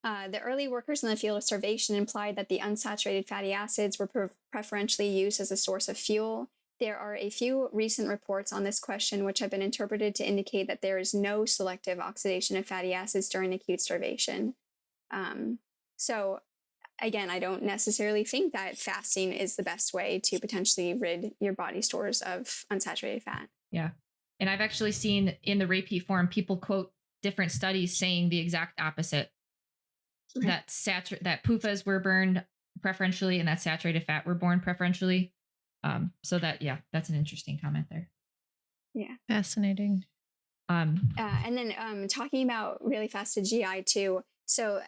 [SPEAKER 3] the early workers in the field of starvation implied that the unsaturated fatty acids were preferentially used as a source of fuel. There are a few recent reports on this question which have been interpreted to indicate that there is no selective oxidation of fatty acids during acute starvation. So again, I don't necessarily think that fasting is the best way to potentially rid your body stores of unsaturated fat.
[SPEAKER 1] Yeah. And I've actually seen in the repeat form, people quote different studies saying the exact opposite. Okay. That PUFAs were burned preferentially and that saturated fat were burned preferentially. So that's an interesting comment there.
[SPEAKER 3] Yeah.
[SPEAKER 2] Fascinating.
[SPEAKER 3] And then talking about really fast to GI too. So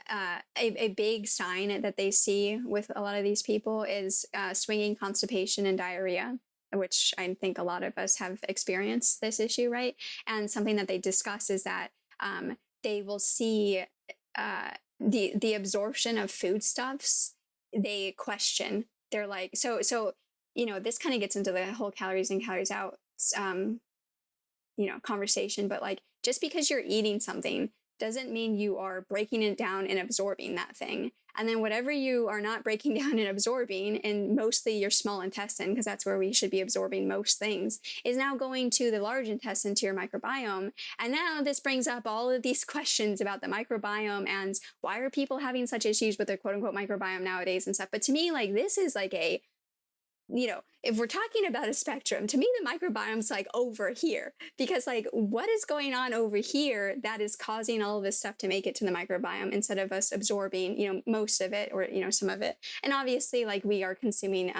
[SPEAKER 3] a big sign that they see with a lot of these people is swinging constipation and diarrhea, which I think a lot of us have experienced this issue, right? And something that they discuss is that they will see the absorption of foodstuffs. They question. They're like, so this kind of gets into the whole calories in, calories out conversation, but like, just because you're eating something doesn't mean you are breaking it down and absorbing that thing. And then whatever you are not breaking down and absorbing, and mostly your small intestine, because that's where we should be absorbing most things, is now going to the large intestine, to your microbiome. And now this brings up all of these questions about the microbiome and why are people having such issues with their quote unquote microbiome nowadays and stuff. But to me, like, this is like a, if we're talking about a spectrum, to me, the microbiome's like over here, because like, what is going on over here that is causing all of this stuff to make it to the microbiome instead of us absorbing, most of it, or, some of it. And obviously, like, we are consuming,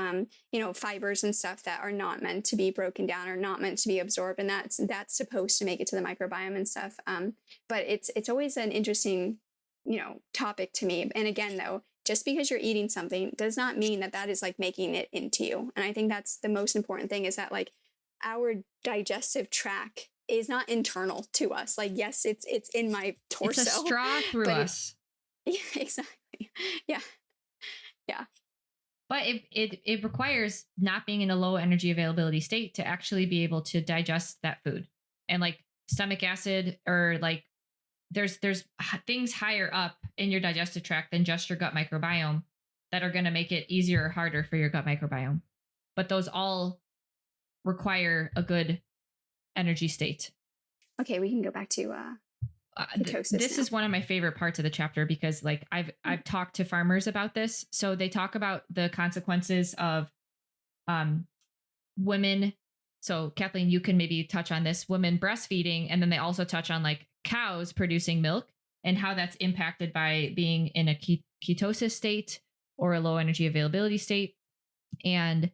[SPEAKER 3] fibers and stuff that are not meant to be broken down or not meant to be absorbed. And that's supposed to make it to the microbiome and stuff. But it's always an interesting, topic to me. And again, though, just because you're eating something does not mean that is like making it into you. And I think that's the most important thing, is that like our digestive tract is not internal to us. Like, yes, it's in my torso.
[SPEAKER 1] It's a straw through us.
[SPEAKER 3] Yeah, exactly. Yeah. Yeah.
[SPEAKER 1] But it requires not being in a low energy availability state to actually be able to digest that food. And like stomach acid, or like there's things higher up in your digestive tract than just your gut microbiome that are going to make it easier or harder for your gut microbiome. But those all require a good energy state.
[SPEAKER 3] Okay, we can go back to ketosis.
[SPEAKER 1] This is one of my favorite parts of the chapter, because like I've talked to farmers about this. So they talk about the consequences of women. So Kathleen, you can maybe touch on this, women breastfeeding, and then they also touch on like cows producing milk and how that's impacted by being in a ketosis state or a low energy availability state. And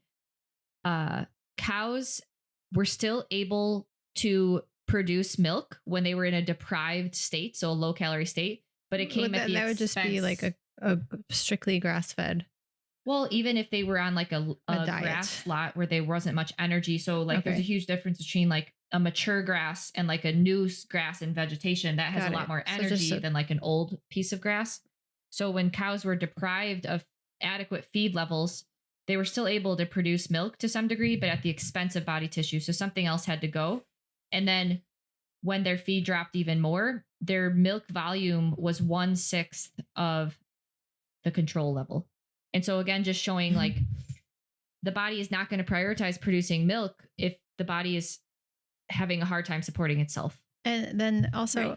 [SPEAKER 1] cows were still able to produce milk when they were in a deprived state, so a low calorie state, but it came at the expense.
[SPEAKER 2] That would just be like a strictly grass fed.
[SPEAKER 1] Well, even if they were on like a grass lot where there wasn't much energy. So like there's a huge difference between like a mature grass and like a new grass and vegetation that has a lot more energy than like an old piece of grass. So when cows were deprived of adequate feed levels, they were still able to produce milk to some degree, but at the expense of body tissue. So something else had to go. And then when their feed dropped even more, their milk volume was 1/6 of the control level. And so again, just showing like the body is not going to prioritize producing milk if the body is having a hard time supporting itself.
[SPEAKER 2] And then also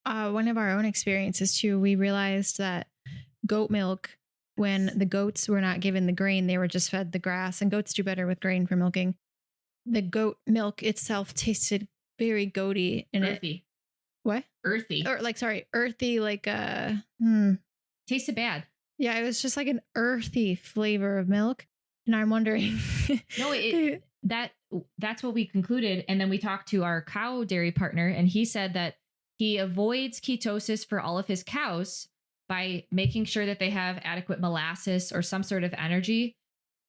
[SPEAKER 2] one of our own experiences too, we realized that goat milk, when the goats were not given the grain, they were just fed the grass, and goats do better with grain for milking. The goat milk itself tasted very goaty and
[SPEAKER 1] earthy.
[SPEAKER 2] What?
[SPEAKER 1] Earthy.
[SPEAKER 2] Or like, sorry, earthy, like
[SPEAKER 1] tasted bad.
[SPEAKER 2] Yeah, it was just like an earthy flavor of milk. And I'm wondering.
[SPEAKER 1] No, that's what we concluded. And then we talked to our cow dairy partner, and he said that he avoids ketosis for all of his cows by making sure that they have adequate molasses or some sort of energy.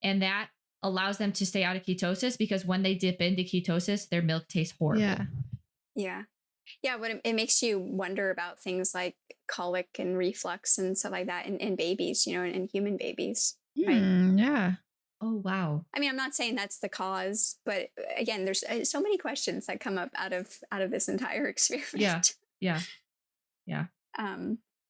[SPEAKER 1] And that allows them to stay out of ketosis, because when they dip into ketosis, their milk tastes horrible.
[SPEAKER 3] Yeah, but it makes you wonder about things like colic and reflux and stuff like that in babies, in human babies. Right?
[SPEAKER 2] Yeah.
[SPEAKER 1] Oh, wow.
[SPEAKER 3] I mean, I'm not saying that's the cause, but again, there's so many questions that come up out of this entire experiment.
[SPEAKER 1] Yeah.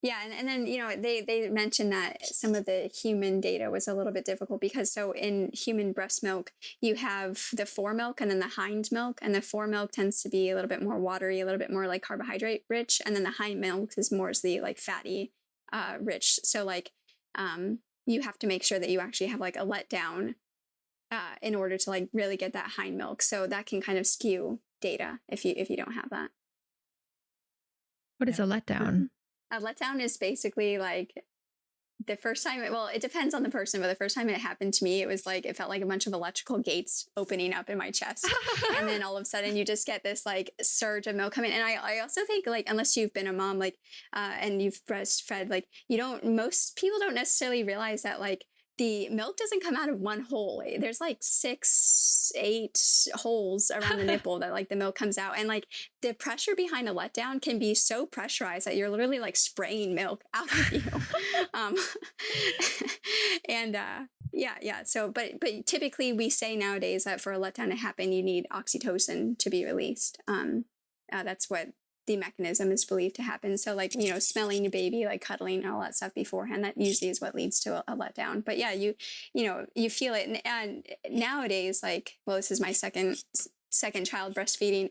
[SPEAKER 3] Yeah, and then they mentioned that some of the human data was a little bit difficult, because so in human breast milk you have the foremilk and then the hind milk, and the foremilk tends to be a little bit more watery, a little bit more like carbohydrate rich, and then the hind milk is more the like fatty rich. So like you have to make sure that you actually have like a letdown in order to like really get that hind milk. So that can kind of skew data if you don't have that.
[SPEAKER 2] What is a letdown?
[SPEAKER 3] A letdown is basically like the first time, well, it depends on the person, but the first time it happened to me, it was like, it felt like a bunch of electrical gates opening up in my chest. And then all of a sudden you just get this like surge of milk coming. And I also think like, unless you've been a mom, like, and you've breastfed, like most people don't necessarily realize that like the milk doesn't come out of one hole. There's like 6, 8 holes around the nipple that like the milk comes out. And like the pressure behind a letdown can be so pressurized that you're literally like spraying milk out of you. And yeah. So, but typically we say nowadays that for a letdown to happen, you need oxytocin to be released. That's what the mechanism is believed to happen. So like, smelling your baby, like cuddling and all that stuff beforehand, that usually is what leads to a letdown. But yeah, you feel it. And nowadays, like, well, this is my second child breastfeeding.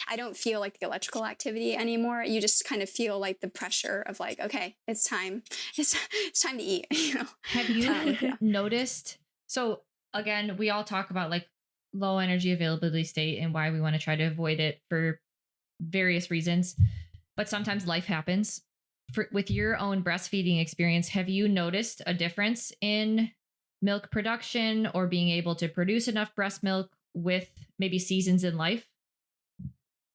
[SPEAKER 3] I don't feel like the electrical activity anymore. You just kind of feel like the pressure of like, okay, it's time to eat,
[SPEAKER 1] Have you noticed? So again, we all talk about like low energy availability state and why we want to try to avoid it for various reasons, but sometimes life happens. With your own breastfeeding experience, have you noticed a difference in milk production or being able to produce enough breast milk with maybe seasons in life?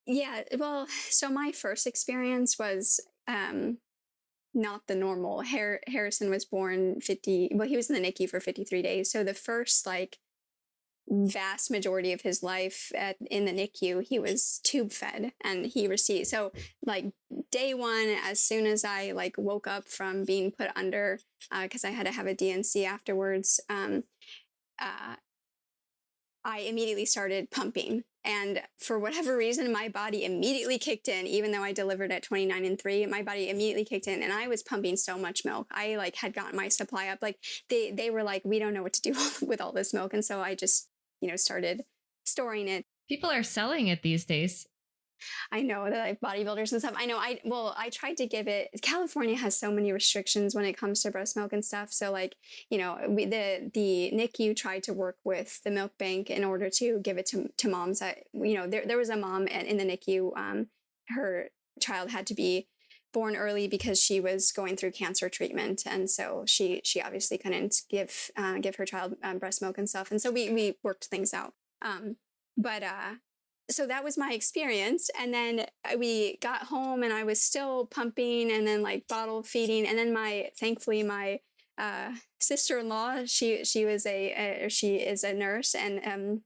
[SPEAKER 3] Yeah, well, so my first experience was not the normal. Harrison was born he was in the NICU for 53 days. So the first like vast majority of his life in the NICU, he was tube fed, and he received, so like day one, as soon as I like woke up from being put under, because I had to have a DNC afterwards, I immediately started pumping. And for whatever reason, my body immediately kicked in. Even though I delivered at 29 and 3, my body immediately kicked in, and I was pumping so much milk. I like had gotten my supply up. Like they were like, we don't know what to do with all this milk. And so I just, started storing it.
[SPEAKER 1] People are selling it these days.
[SPEAKER 3] I know, that like bodybuilders and stuff. I know. I tried to give it. California has so many restrictions when it comes to breast milk and stuff. So like, the NICU tried to work with the milk bank in order to give it to moms that, there was a mom in the NICU. Her child had to be born early because she was going through cancer treatment, and so she obviously couldn't give her child breast milk and stuff. And so we worked things out. So that was my experience. And then we got home and I was still pumping and then like bottle feeding. And then thankfully my sister-in-law, she is a nurse and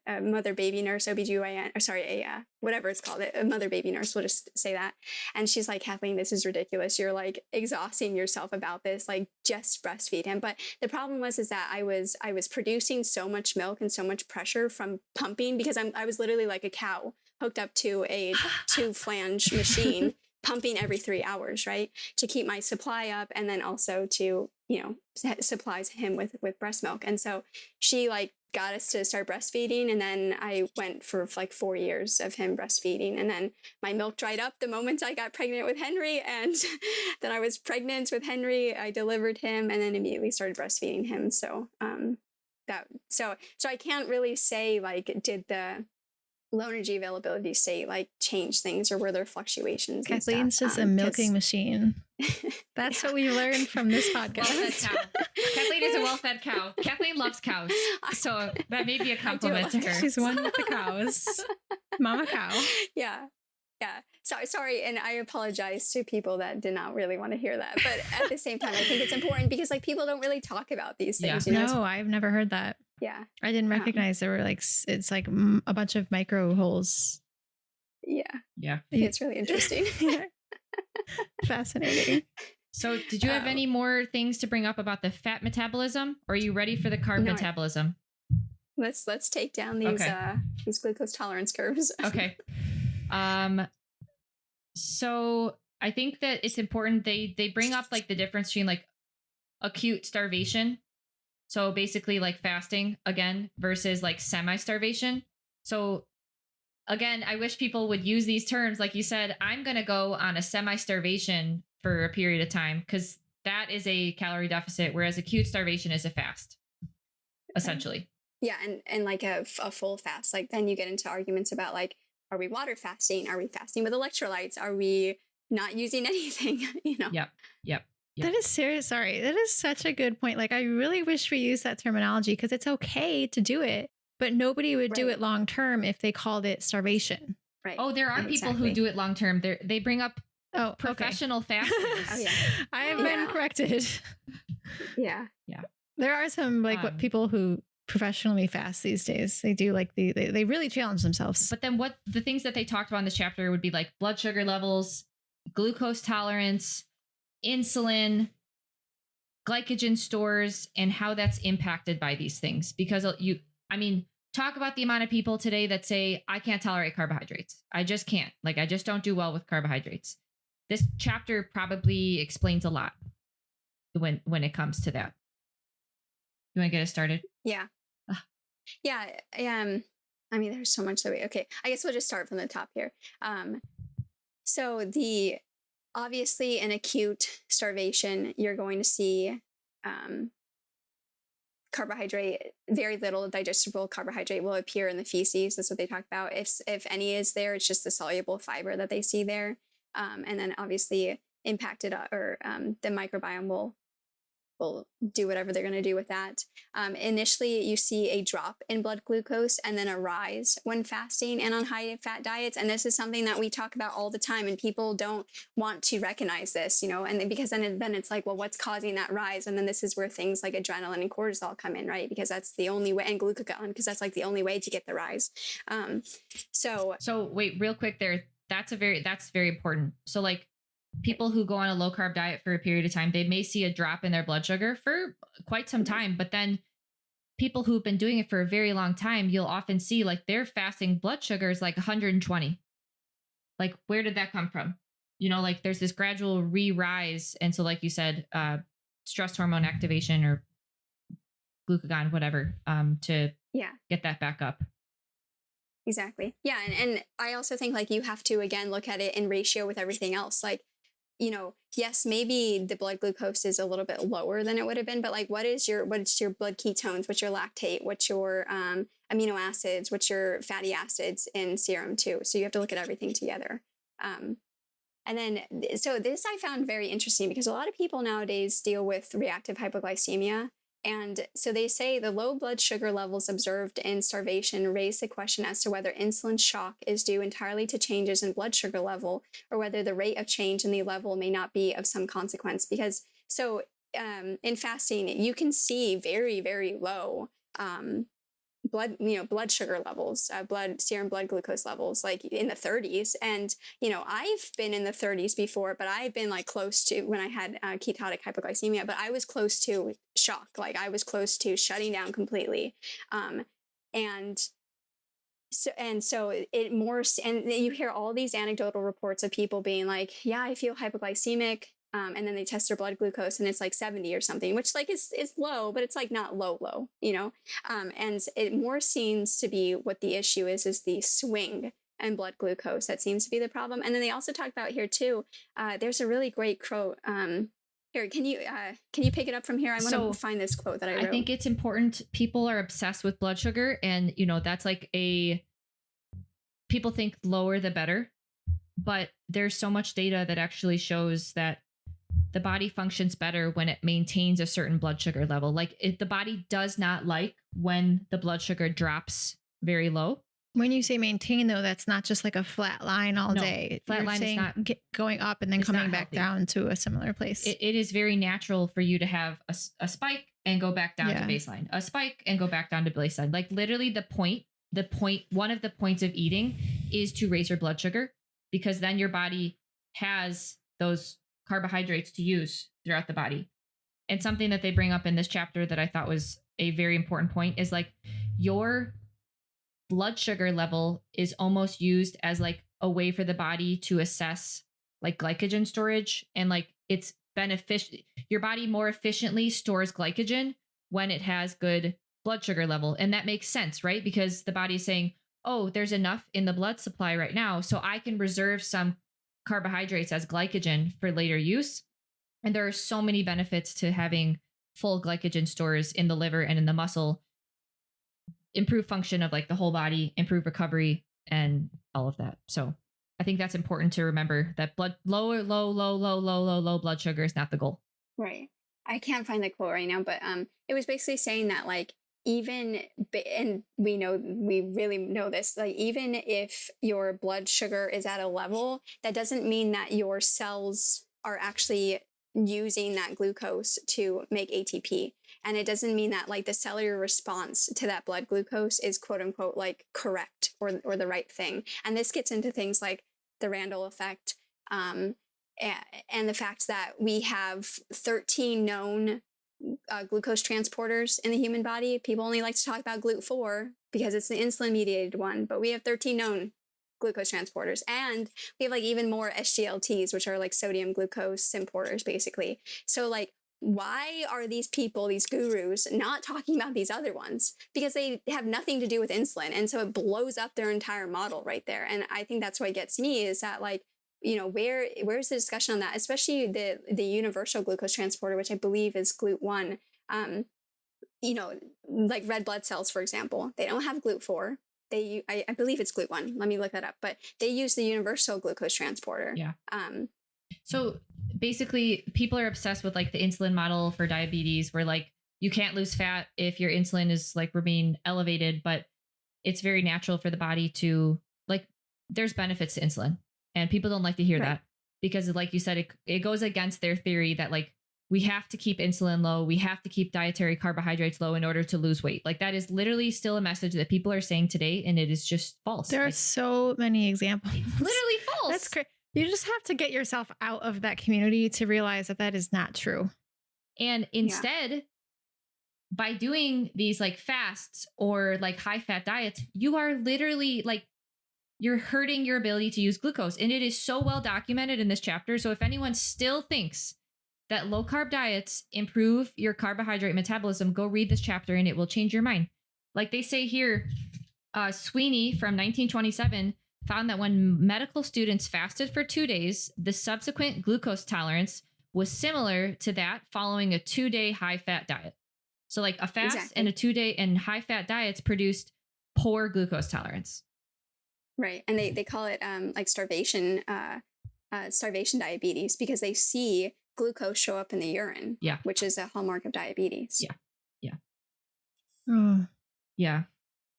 [SPEAKER 3] a mother-baby nurse, OBGYN, or sorry, whatever it's called, a mother-baby nurse, we'll just say that. And she's like, Kathleen, this is ridiculous. You're like exhausting yourself about this, like just breastfeed him. But the problem was that I was producing so much milk and so much pressure from pumping, because I was literally like a cow hooked up to a 2-flange machine, pumping every 3 hours, right, to keep my supply up, and then also to supplies him with breast milk. And so she like got us to start breastfeeding, and then I went for like 4 years of him breastfeeding, and then my milk dried up the moment I got pregnant with Henry, and then I was pregnant with Henry, I delivered him, and then immediately started breastfeeding him. So so I can't really say like, did the low energy availability state like change things, or were there fluctuations?
[SPEAKER 2] Kathleen's just a milking machine. That's what we learned from this podcast.
[SPEAKER 1] Well-fed cow. Kathleen is a well-fed cow. Kathleen loves cows, so that may be a compliment to her.
[SPEAKER 2] She's one with the cows. Mama cow.
[SPEAKER 3] Yeah. Sorry, and I apologize to people that did not really want to hear that. But at the same time, I think it's important because like people don't really talk about these things.
[SPEAKER 2] Yeah. No, I've never heard that.
[SPEAKER 3] Yeah.
[SPEAKER 2] I didn't recognize there were like, it's like a bunch of micro holes.
[SPEAKER 1] Yeah.
[SPEAKER 3] It's really interesting.
[SPEAKER 2] Fascinating.
[SPEAKER 1] So did you have any more things to bring up about the fat metabolism, or are you ready for the carb metabolism?
[SPEAKER 3] Let's take down these glucose tolerance curves.
[SPEAKER 1] Okay. So I think that it's important they bring up like the difference between like acute starvation, so basically like fasting again, versus like semi-starvation. So again, I wish people would use these terms. Like you said, I'm going to go on a semi-starvation for a period of time, because that is a calorie deficit, whereas acute starvation is a fast, essentially.
[SPEAKER 3] Yeah, and like a full fast, like then you get into arguments about like, are we water fasting? Are we fasting with electrolytes? Are we not using anything?
[SPEAKER 1] Yep. Yeah.
[SPEAKER 2] That is serious. Sorry. That is such a good point. Like, I really wish we used that terminology because it's okay to do it, but nobody would do
[SPEAKER 3] Right.
[SPEAKER 2] it long term if they called it starvation.
[SPEAKER 3] Right.
[SPEAKER 1] Oh, there are people who
[SPEAKER 3] Exactly.
[SPEAKER 1] do it long term. They bring up
[SPEAKER 2] Oh, okay.
[SPEAKER 1] professional fasters.
[SPEAKER 3] Oh, yeah.
[SPEAKER 2] I have
[SPEAKER 3] Yeah.
[SPEAKER 2] been corrected.
[SPEAKER 3] Yeah.
[SPEAKER 2] There are some what people who professionally fast these days. They do like they really challenge themselves.
[SPEAKER 1] But then what the things that they talked about in this chapter would be like blood sugar levels, glucose tolerance, insulin, glycogen stores, and how that's impacted by these things. Because talk about the amount of people today that say, I can't tolerate carbohydrates. I just can't. Like, I just don't do well with carbohydrates. This chapter probably explains a lot when it comes to that. You want to get us started?
[SPEAKER 3] Yeah. Yeah. I mean, there's so much that okay. I guess we'll just start from the top here. So obviously in acute starvation, you're going to see carbohydrate, very little digestible carbohydrate will appear in the feces. That's what they talk about. If any is there, it's just the soluble fiber that they see there. And then obviously impacted the microbiome will do whatever they're going to do with that. Initially, you see a drop in blood glucose and then a rise when fasting and on high fat diets. And this is something that we talk about all the time, and people don't want to recognize this, and because then it's like, well, what's causing that rise? And then this is where things like adrenaline and cortisol come in, right? Because that's the only way, and glucagon, because that's like the only way to get the rise. So
[SPEAKER 1] wait, real quick there. That's very important. So like, people who go on a low carb diet for a period of time, they may see a drop in their blood sugar for quite some time. But then people who've been doing it for a very long time, you'll often see like their fasting blood sugar is like 120. Like, where did that come from? Like there's this gradual re-rise. And so like you said, stress hormone activation or glucagon, whatever, to get that back up.
[SPEAKER 3] Exactly. Yeah. And I also think like you have to, again, look at it in ratio with everything else. Like, yes, maybe the blood glucose is a little bit lower than it would have been, but like, what's your blood ketones? What's your lactate? What's your amino acids? What's your fatty acids in serum too? So you have to look at everything together. And then, so this I found very interesting because a lot of people nowadays deal with reactive hypoglycemia. And so they say the low blood sugar levels observed in starvation raise the question as to whether insulin shock is due entirely to changes in blood sugar level, or whether the rate of change in the level may not be of some consequence. Because in fasting, you can see very, very low blood sugar levels, serum blood glucose levels, like in the 30s. And, I've been in the 30s before, but I've been like close to, when I had ketotic hypoglycemia, but I was close to shock. Like I was close to shutting down completely. And so you hear all these anecdotal reports of people being like, yeah, I feel hypoglycemic. And then they test their blood glucose and it's like 70 or something, which like is low, but it's like not low, and it more seems to be what the issue is the swing and blood glucose. That seems to be the problem. And then they also talk about here too, there's a really great quote. Here, can you pick it up from here? I want to find this quote that I wrote.
[SPEAKER 1] I think it's important. People are obsessed with blood sugar, and that's like people think lower the better, but there's so much data that actually shows that the body functions better when it maintains a certain blood sugar level. Like the body does not like when the blood sugar drops very low.
[SPEAKER 2] When you say maintain, though, that's not just like a flat line all day.
[SPEAKER 1] Flat line is not
[SPEAKER 2] going up and then coming back down to a similar place.
[SPEAKER 1] It is very natural for you to have a spike and go back down to baseline, a spike and go back down to baseline. Like literally one of the points of eating is to raise your blood sugar, because then your body has those carbohydrates to use throughout the body. And something that they bring up in this chapter that I thought was a very important point is like your blood sugar level is almost used as like a way for the body to assess like glycogen storage, and like it's beneficial. Your body more efficiently stores glycogen when it has good blood sugar level. And that makes sense, right? Because the body is saying, oh, there's enough in the blood supply right now, so I can reserve some carbohydrates as glycogen for later use. And there are so many benefits to having full glycogen stores in the liver and in the muscle, improve function of like the whole body, improve recovery, and all of that. So I think that's important to remember, that low blood sugar is not the goal.
[SPEAKER 3] Right. I can't find the quote right now, but it was basically saying that like and we really know this, like even if your blood sugar is at a level, that doesn't mean that your cells are actually using that glucose to make ATP. And it doesn't mean that like the cellular response to that blood glucose is quote unquote like correct or the right thing. And this gets into things like the Randall effect, and the fact that we have 13 known glucose transporters in the human body. People only like to talk about GLUT4 because it's the insulin mediated one, but we have 13 known glucose transporters, and we have like even more SGLTs, which are like sodium glucose importers basically. So like, why are these people, these gurus, not talking about these other ones? Because they have nothing to do with insulin, and so it blows up their entire model right there. And I think that's what gets me, is that like, where's the discussion on that, especially the universal glucose transporter, which I believe is GLUT1. Like red blood cells, for example, they don't have GLUT4. I believe it's GLUT1. Let me look that up. But they use the universal glucose transporter.
[SPEAKER 1] Yeah. So basically, people are obsessed with like the insulin model for diabetes, where like you can't lose fat if your insulin is like remain elevated, but it's very natural for the body to like, there's benefits to insulin. And people don't like to hear that because, like you said, it goes against their theory that like we have to keep insulin low. We have to keep dietary carbohydrates low in order to lose weight. Like that is literally still a message that people are saying today. And it is just false.
[SPEAKER 2] There are so many examples.
[SPEAKER 1] Literally false.
[SPEAKER 2] That's crazy. You just have to get yourself out of that community to realize that that is not true.
[SPEAKER 1] And instead, by doing these like fasts or like high fat diets, you are literally like, you're hurting your ability to use glucose. And it is so well documented in this chapter. So if anyone still thinks that low carb diets improve your carbohydrate metabolism, go read this chapter and it will change your mind. Like they say here, Sweeney from 1927 found that when medical students fasted for 2 days, the subsequent glucose tolerance was similar to that following a 2-day high fat diet. So like a fast and a 2-day and high fat diets produced poor glucose tolerance.
[SPEAKER 3] Right. And they call it like starvation diabetes, because they see glucose show up in the urine, which is a hallmark of diabetes.
[SPEAKER 1] Yeah.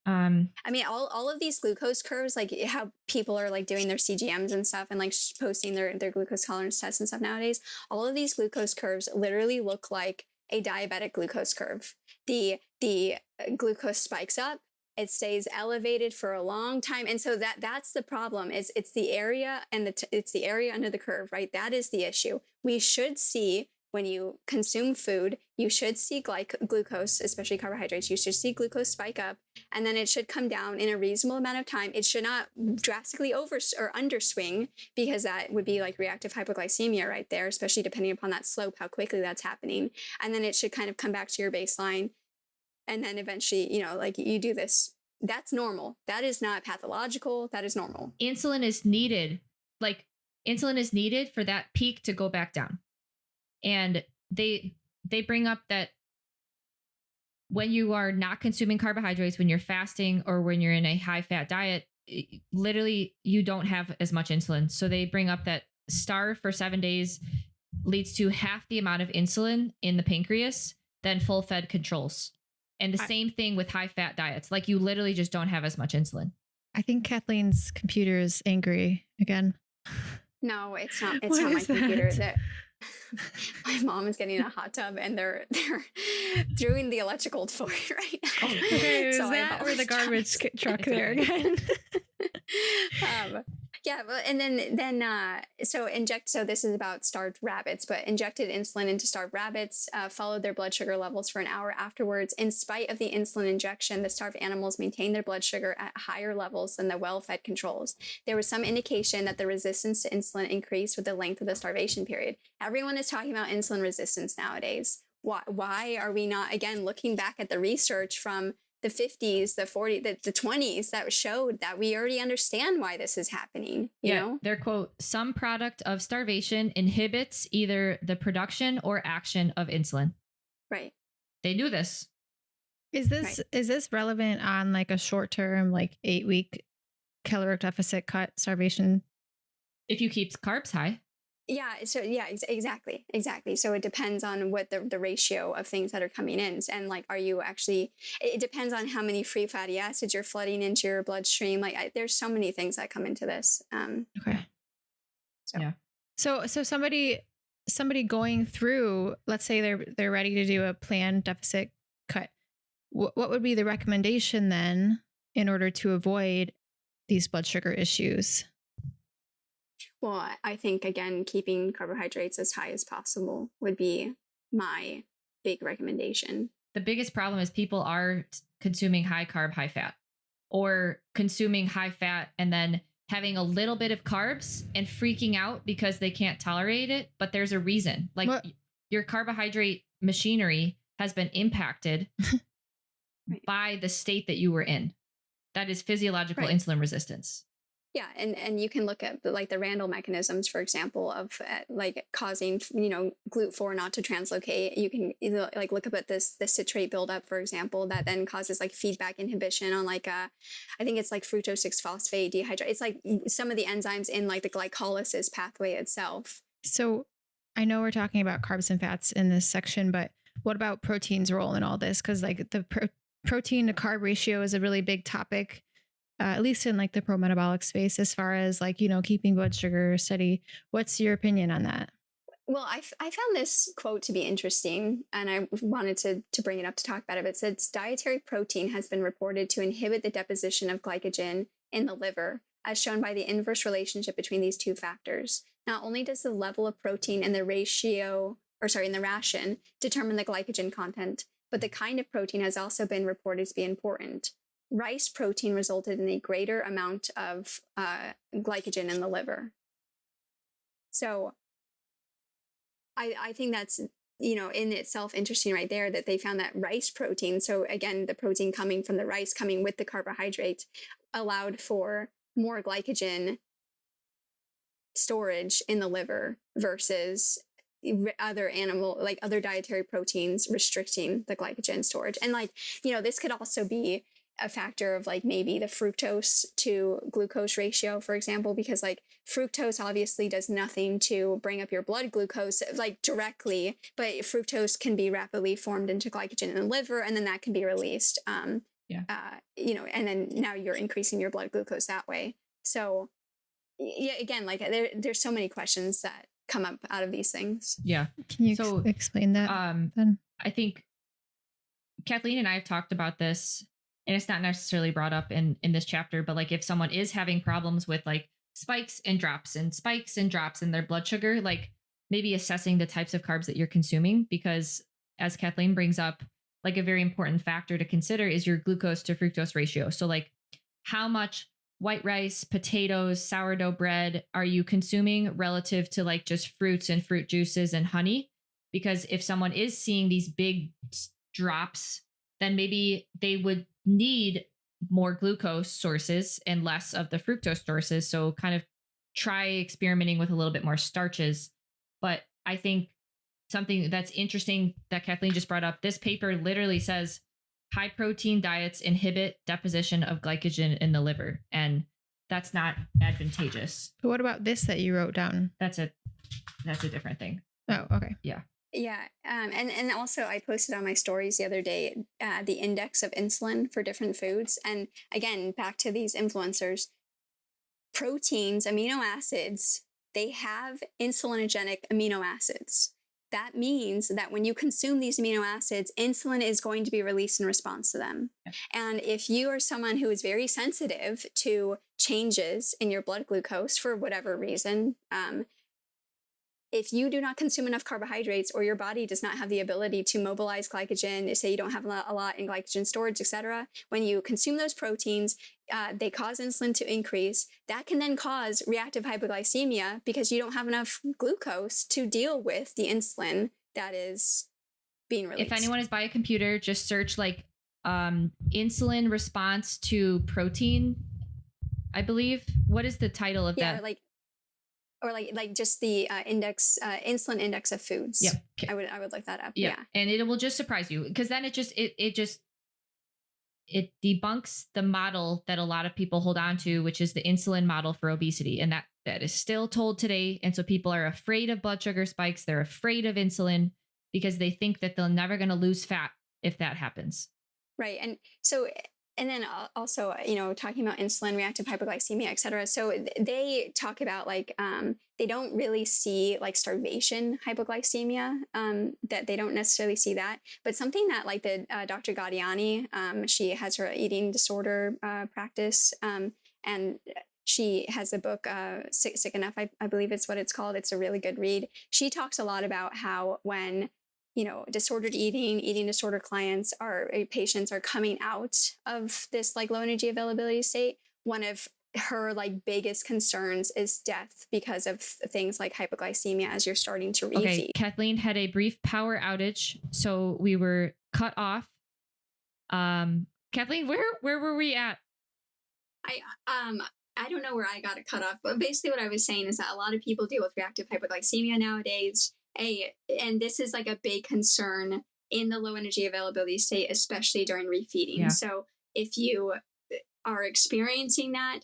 [SPEAKER 3] I mean, all of these glucose curves, like how people are like doing their CGMs and stuff and like posting their glucose tolerance tests and stuff nowadays, all of these glucose curves literally look like a diabetic glucose curve. The glucose spikes up, it stays elevated for a long time. And so that's the problem, is it's the area and it's the area under the curve, right? That is the issue. We should see, when you consume food, you should see glucose, especially carbohydrates, you should see glucose spike up, and then it should come down in a reasonable amount of time. It should not drastically over or underswing, because that would be like reactive hypoglycemia right there, especially depending upon that slope, how quickly that's happening. And then it should kind of come back to your baseline. And then eventually, like you do this. That's normal. That is not pathological. That is normal.
[SPEAKER 1] Insulin is needed. Like insulin is needed for that peak to go back down. And they bring up that when you are not consuming carbohydrates, when you're fasting or when you're in a high fat diet, literally you don't have as much insulin. So they bring up that starve for 7 days leads to half the amount of insulin in the pancreas than full fed controls. And the same thing with high fat diets. Like you literally just don't have as much insulin.
[SPEAKER 2] I think Kathleen's computer is angry again.
[SPEAKER 3] No, it's not. It's not my computer. My mom is getting a hot tub and they're doing the electrical for it right now.
[SPEAKER 2] Okay, so that or the garbage truck there again?
[SPEAKER 3] Yeah, well, and then so this is about starved rabbits, but injected insulin into starved rabbits, followed their blood sugar levels for an hour afterwards. In spite of the insulin injection, the starved animals maintained their blood sugar at higher levels than the well-fed controls. There was some indication that the resistance to insulin increased with the length of the starvation period. Everyone is talking about insulin resistance nowadays. Why are we not, again, looking back at the research from the 50s, the 40s, the 20s that showed that we already understand why this is happening, you know?
[SPEAKER 1] Their quote, some product of starvation inhibits either the production or action of insulin.
[SPEAKER 3] Right.
[SPEAKER 1] They knew this.
[SPEAKER 2] Is this relevant on like a short term, like 8-week caloric deficit cut starvation?
[SPEAKER 1] If you keep carbs high.
[SPEAKER 3] Yeah. So yeah, exactly. So it depends on what the ratio of things that are coming in, and like, are you actually? It depends on how many free fatty acids you're flooding into your bloodstream. Like, there's so many things that come into this.
[SPEAKER 2] Okay.
[SPEAKER 3] So.
[SPEAKER 1] Yeah.
[SPEAKER 2] So somebody going through, let's say they're ready to do a planned deficit cut. What would be the recommendation then in order to avoid these blood sugar issues?
[SPEAKER 3] Well, I think, again, keeping carbohydrates as high as possible would be my big recommendation.
[SPEAKER 1] The biggest problem is people are consuming high carb, high fat, or consuming high fat and then having a little bit of carbs and freaking out because they can't tolerate it. But there's a reason. Like, your carbohydrate machinery has been impacted
[SPEAKER 3] Right.
[SPEAKER 1] by the state that you were in. That is physiological insulin resistance.
[SPEAKER 3] Yeah, and you can look at like the Randall mechanisms, for example, of like causing, GLUT4 not to translocate. You can like look up at the citrate buildup, for example, that then causes like feedback inhibition on like I think it's like fructose 6-phosphate dehydrate. It's like some of the enzymes in like the glycolysis pathway itself.
[SPEAKER 2] So I know we're talking about carbs and fats in this section, but what about protein's role in all this? Because like the protein to carb ratio is a really big topic. At least in like the pro-metabolic space, as far as like, keeping blood sugar steady. What's your opinion on that?
[SPEAKER 3] Well, I found this quote to be interesting, and I wanted to bring it up to talk about it. It says, dietary protein has been reported to inhibit the deposition of glycogen in the liver, as shown by the inverse relationship between these two factors. Not only does the level of protein in the in the ration determine the glycogen content, but the kind of protein has also been reported to be important. Rice protein resulted in a greater amount of glycogen in the liver. So I think that's, in itself interesting right there, that they found that rice protein, so again, the protein coming from the rice coming with the carbohydrate, allowed for more glycogen storage in the liver versus other other dietary proteins restricting the glycogen storage. And like, this could also be a factor of like maybe the fructose to glucose ratio, for example, because like fructose obviously does nothing to bring up your blood glucose like directly, but fructose can be rapidly formed into glycogen in the liver, and then that can be released. And then now you're increasing your blood glucose that way. So yeah, again, like there's so many questions that come up out of these things.
[SPEAKER 1] Yeah.
[SPEAKER 2] Can you explain that? Then?
[SPEAKER 1] I think Kathleen and I have talked about this, and it's not necessarily brought up in this chapter, but like if someone is having problems with like spikes and drops in their blood sugar, like maybe assessing the types of carbs that you're consuming, because as Kathleen brings up, like a very important factor to consider is your glucose to fructose ratio. So like how much white rice, potatoes, sourdough bread are you consuming relative to like just fruits and fruit juices and honey? Because if someone is seeing these big drops, then maybe they would need more glucose sources and less of the fructose sources. So kind of try experimenting with a little bit more starches. But I think something that's interesting that Kathleen just brought up, this paper literally says high protein diets inhibit deposition of glycogen in the liver, and that's not advantageous.
[SPEAKER 2] But what about this that you wrote down?
[SPEAKER 1] That's a different thing.
[SPEAKER 2] Oh, okay.
[SPEAKER 1] Yeah.
[SPEAKER 3] Yeah. And also I posted on my stories the other day, the index of insulin for different foods. And again, back to these influencers, proteins, amino acids, they have insulinogenic amino acids. That means that when you consume these amino acids, insulin is going to be released in response to them. And if you are someone who is very sensitive to changes in your blood glucose for whatever reason, if you do not consume enough carbohydrates, or your body does not have the ability to mobilize glycogen, say you don't have a lot in glycogen storage, etc., when you consume those proteins, they cause insulin to increase. That can then cause reactive hypoglycemia because you don't have enough glucose to deal with the insulin that is being released.
[SPEAKER 1] If anyone is by a computer, just search like insulin response to protein, I believe. What is the title of that?
[SPEAKER 3] Or just the insulin index of foods.
[SPEAKER 1] Yep.
[SPEAKER 3] Okay. I would look that up.
[SPEAKER 1] Yeah. And it will just surprise you, because then it debunks the model that a lot of people hold on to, which is the insulin model for obesity. And that is still told today. And so people are afraid of blood sugar spikes. They're afraid of insulin because they think that they're never going to lose fat if that happens.
[SPEAKER 3] Right. And so, and then also, talking about insulin, reactive hypoglycemia, et cetera. So they talk about they don't really see like starvation hypoglycemia, that they don't necessarily see that, but something that like the Dr. Gaudiani, she has her eating disorder practice, and she has a book, Sick Enough, I believe is what it's called. It's a really good read. She talks a lot about how when disordered eating disorder patients are coming out of this like low energy availability state, one of her like biggest concerns is death because of things like hypoglycemia as you're starting to refeed.
[SPEAKER 1] Okay, Kathleen had a brief power outage, so we were cut off. Kathleen, where were we at?
[SPEAKER 4] I don't know where I got it cut off, but basically what I was saying is that a lot of people deal with reactive hypoglycemia nowadays. And this is like a big concern in the low energy availability state, especially during refeeding.
[SPEAKER 1] Yeah.
[SPEAKER 4] So if you are experiencing that,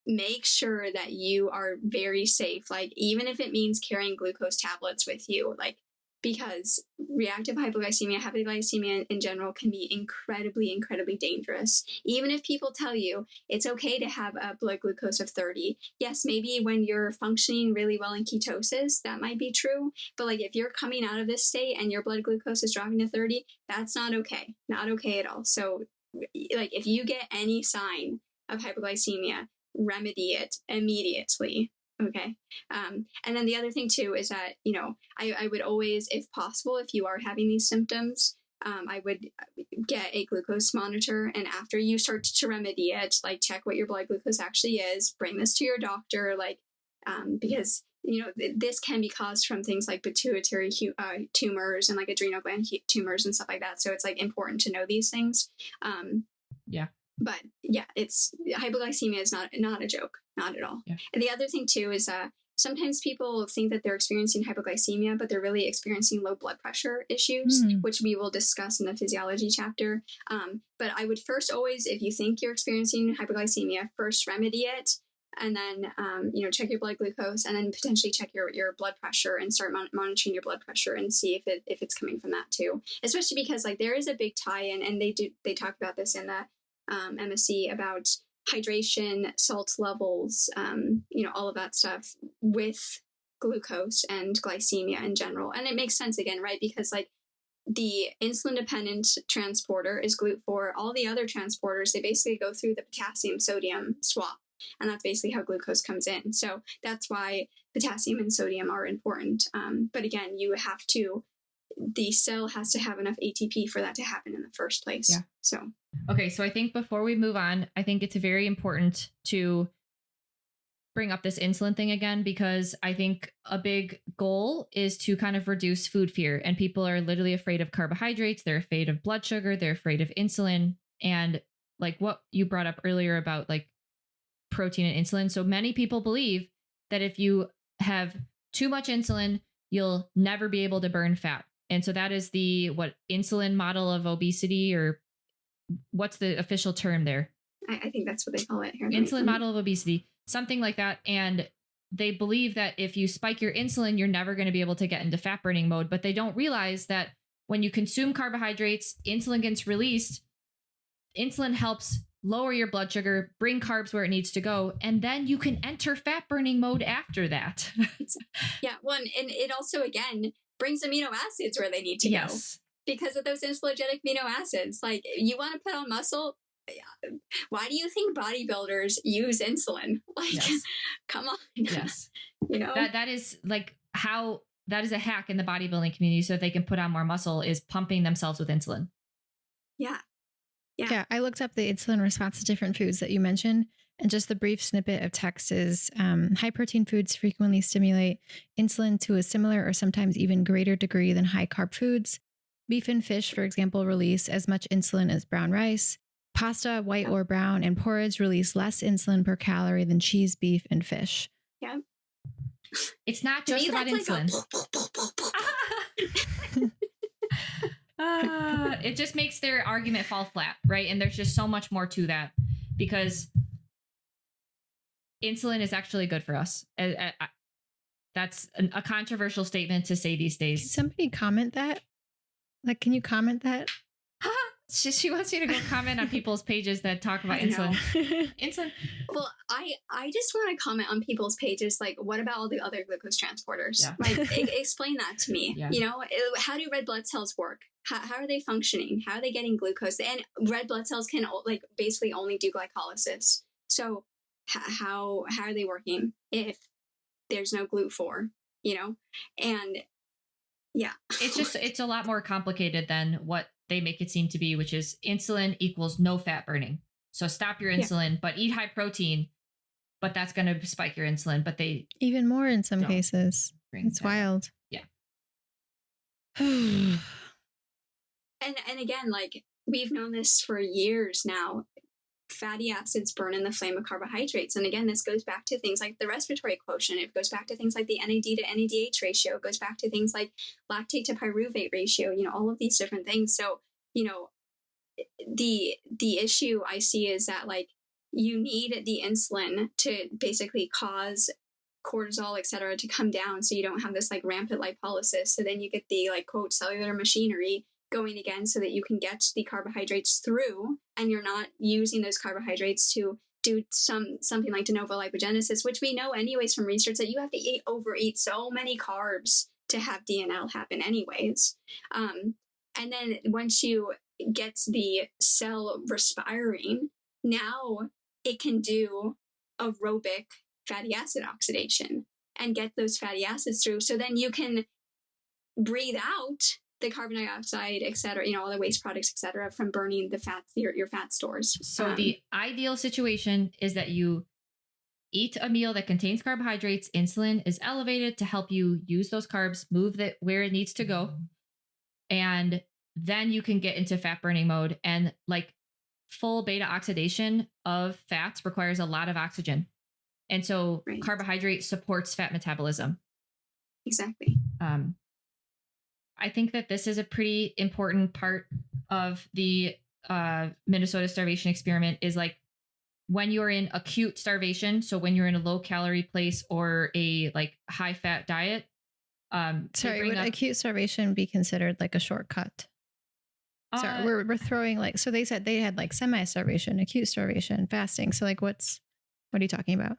[SPEAKER 4] make sure that you are very safe. Like, even if it means carrying glucose tablets with you, like, because reactive hypoglycemia, hypoglycemia in general can be incredibly, incredibly dangerous. Even if people tell you it's okay to have a blood glucose of 30. Yes, maybe when you're functioning really well in ketosis, that might be true. But like if you're coming out of this state and your blood glucose is dropping to 30, that's not okay. Not okay at all. So like if you get any sign of hypoglycemia, remedy it immediately. Okay. And then the other thing too is that, I would always, if possible, if you are having these symptoms, I would get a glucose monitor. And after you start to remedy it, like check what your blood glucose actually is, bring this to your doctor, because, this can be caused from things like pituitary tumors and like adrenal gland tumors and stuff like that. So it's like important to know these things.
[SPEAKER 1] Yeah.
[SPEAKER 4] But yeah, hypoglycemia is not a joke, not at all.
[SPEAKER 1] Yeah.
[SPEAKER 4] And the other thing too is sometimes people think that they're experiencing hypoglycemia, but they're really experiencing low blood pressure issues, which we will discuss in the physiology chapter. But I would first always, if you think you're experiencing hypoglycemia, first remedy it, and then check your blood glucose, and then potentially check your blood pressure and start monitoring your blood pressure and see if it's coming from that too. Especially because like there is a big tie-in, and they talk about this in the MSc about hydration, salt levels, all of that stuff with glucose and glycemia in general. And it makes sense again, right? Because like the insulin dependent transporter is GLUT4. All the other transporters, they basically go through the potassium sodium swap. And that's basically how glucose comes in. So that's why potassium and sodium are important. But again, the cell has to have enough ATP for that to happen in the first place.
[SPEAKER 1] Yeah.
[SPEAKER 4] So.
[SPEAKER 1] Okay. So I think before we move on, I think it's very important to bring up this insulin thing again, because I think a big goal is to kind of reduce food fear. And people are literally afraid of carbohydrates. They're afraid of blood sugar. They're afraid of insulin. And like what you brought up earlier about like protein and insulin. So many people believe that if you have too much insulin, you'll never be able to burn fat. And so that is the insulin model of obesity, or what's the official term there?
[SPEAKER 4] I think that's what they call it here.
[SPEAKER 1] Insulin model of obesity, something like that. And they believe that if you spike your insulin, you're never going to be able to get into fat burning mode. But they don't realize that when you consume carbohydrates, insulin gets released. Insulin helps lower your blood sugar, bring carbs where it needs to go, and then you can enter fat burning mode after that.
[SPEAKER 4] Yeah, and it also, again, brings amino acids where they need to go because of those insulinogenic amino acids. Like, you want to put on muscle, why do you think bodybuilders use insulin? Like, come on.
[SPEAKER 1] Yes. That is like how that is a hack in the bodybuilding community, so that they can put on more muscle, is pumping themselves with insulin.
[SPEAKER 2] Yeah, I looked up the insulin response to different foods that you mentioned, and just the brief snippet of text is high protein foods frequently stimulate insulin to a similar or sometimes even greater degree than high carb foods. Beef and fish, for example, release as much insulin as brown rice. Pasta, white or brown, and porridge release less insulin per calorie than cheese, beef, and fish.
[SPEAKER 4] Yeah.
[SPEAKER 1] It's not just about insulin. It just makes their argument fall flat, right? And there's just so much more to that, because insulin is actually good for us. That's a controversial statement to say these
[SPEAKER 2] Can
[SPEAKER 1] days.
[SPEAKER 2] somebody comment that? Like, can you comment that?
[SPEAKER 1] She wants you to go comment on people's pages that talk about insulin. Insulin.
[SPEAKER 4] Well, I just want to comment on people's pages. Like, what about all the other glucose transporters?
[SPEAKER 1] Yeah.
[SPEAKER 4] Like, explain that to me.
[SPEAKER 1] Yeah.
[SPEAKER 4] You know, how do red blood cells work? How are they functioning? How are they getting glucose? And red blood cells can like basically only do glycolysis. So how are they working if there's no GLUT4? You know, and yeah,
[SPEAKER 1] It's a lot more complicated than what they make it seem to be, which is insulin equals no fat burning. So stop your insulin, but eat high protein, but that's going to spike your insulin. But they
[SPEAKER 2] Even more in some
[SPEAKER 1] don't
[SPEAKER 2] cases.
[SPEAKER 1] bring
[SPEAKER 2] It's
[SPEAKER 1] that.
[SPEAKER 2] wild.
[SPEAKER 1] Yeah.
[SPEAKER 4] and again, like we've known this for years now. Fatty acids burn in the flame of carbohydrates. And again, this goes back to things like the respiratory quotient. It goes back to things like the NAD to NADH ratio. It goes back to things like lactate to pyruvate ratio, you know, all of these different things. So, you know, the issue I see is that like you need the insulin to basically cause cortisol, et cetera, to come down so you don't have this like rampant lipolysis. So then you get the like quote cellular machinery going again so that you can get the carbohydrates through and you're not using those carbohydrates to do something like de novo lipogenesis, which we know anyways from research that you have to overeat so many carbs to have DNL happen anyways. And then once you get the cell respiring, now it can do aerobic fatty acid oxidation and get those fatty acids through. So then you can breathe out the carbon dioxide, et cetera, you know, all the waste products, et cetera, from burning the fats, your fat stores.
[SPEAKER 1] So the ideal situation is that you eat a meal that contains carbohydrates. Insulin is elevated to help you use those carbs, move it where it needs to go. And then you can get into fat burning mode. And like full beta oxidation of fats requires a lot of oxygen. And so carbohydrate supports fat metabolism.
[SPEAKER 4] Exactly.
[SPEAKER 1] I think that this is a pretty important part of the Minnesota starvation experiment is like when you're in acute starvation. So when you're in a low calorie place or a like high fat diet.
[SPEAKER 2] Sorry, would acute starvation be considered like a shortcut? Sorry, we're throwing like, so they said they had like semi-starvation, acute starvation, fasting. So like what are you talking about?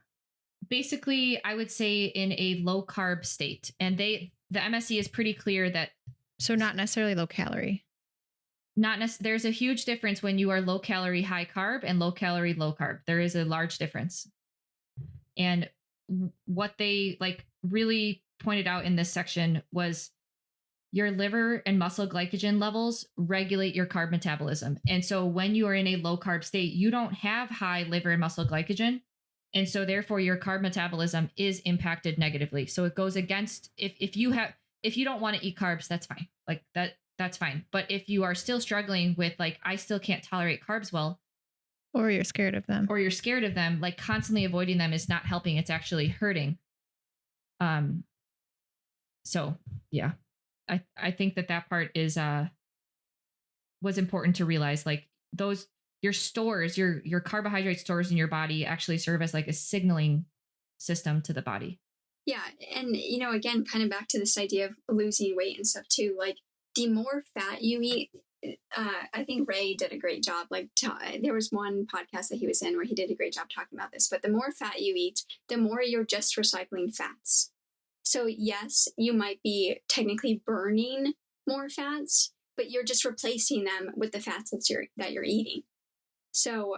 [SPEAKER 1] Basically, I would say in a low carb state. And the MSC is pretty clear that.
[SPEAKER 2] So not necessarily low calorie.
[SPEAKER 1] There's a huge difference when you are low calorie, high carb and low calorie, low carb. There is a large difference. And what they like really pointed out in this section was your liver and muscle glycogen levels regulate your carb metabolism. And so when you are in a low carb state, you don't have high liver and muscle glycogen. And so therefore your carb metabolism is impacted negatively. So it goes against if you don't want to eat carbs, that's fine. Like that's fine. But if you are still struggling with like, I still can't tolerate carbs well.
[SPEAKER 2] Or you're scared of them.
[SPEAKER 1] Like constantly avoiding them is not helping. It's actually hurting. So yeah, I think that part is, was important to realize like your stores, your carbohydrate stores in your body actually serve as like a signaling system to the body.
[SPEAKER 4] Yeah. And, you know, again, kind of back to this idea of losing weight and stuff too, like the more fat you eat, I think Ray did a great job. Like there was one podcast that he was in where he did a great job talking about this, but the more fat you eat, the more you're just recycling fats. So yes, you might be technically burning more fats, but you're just replacing them with the fats that you're eating. So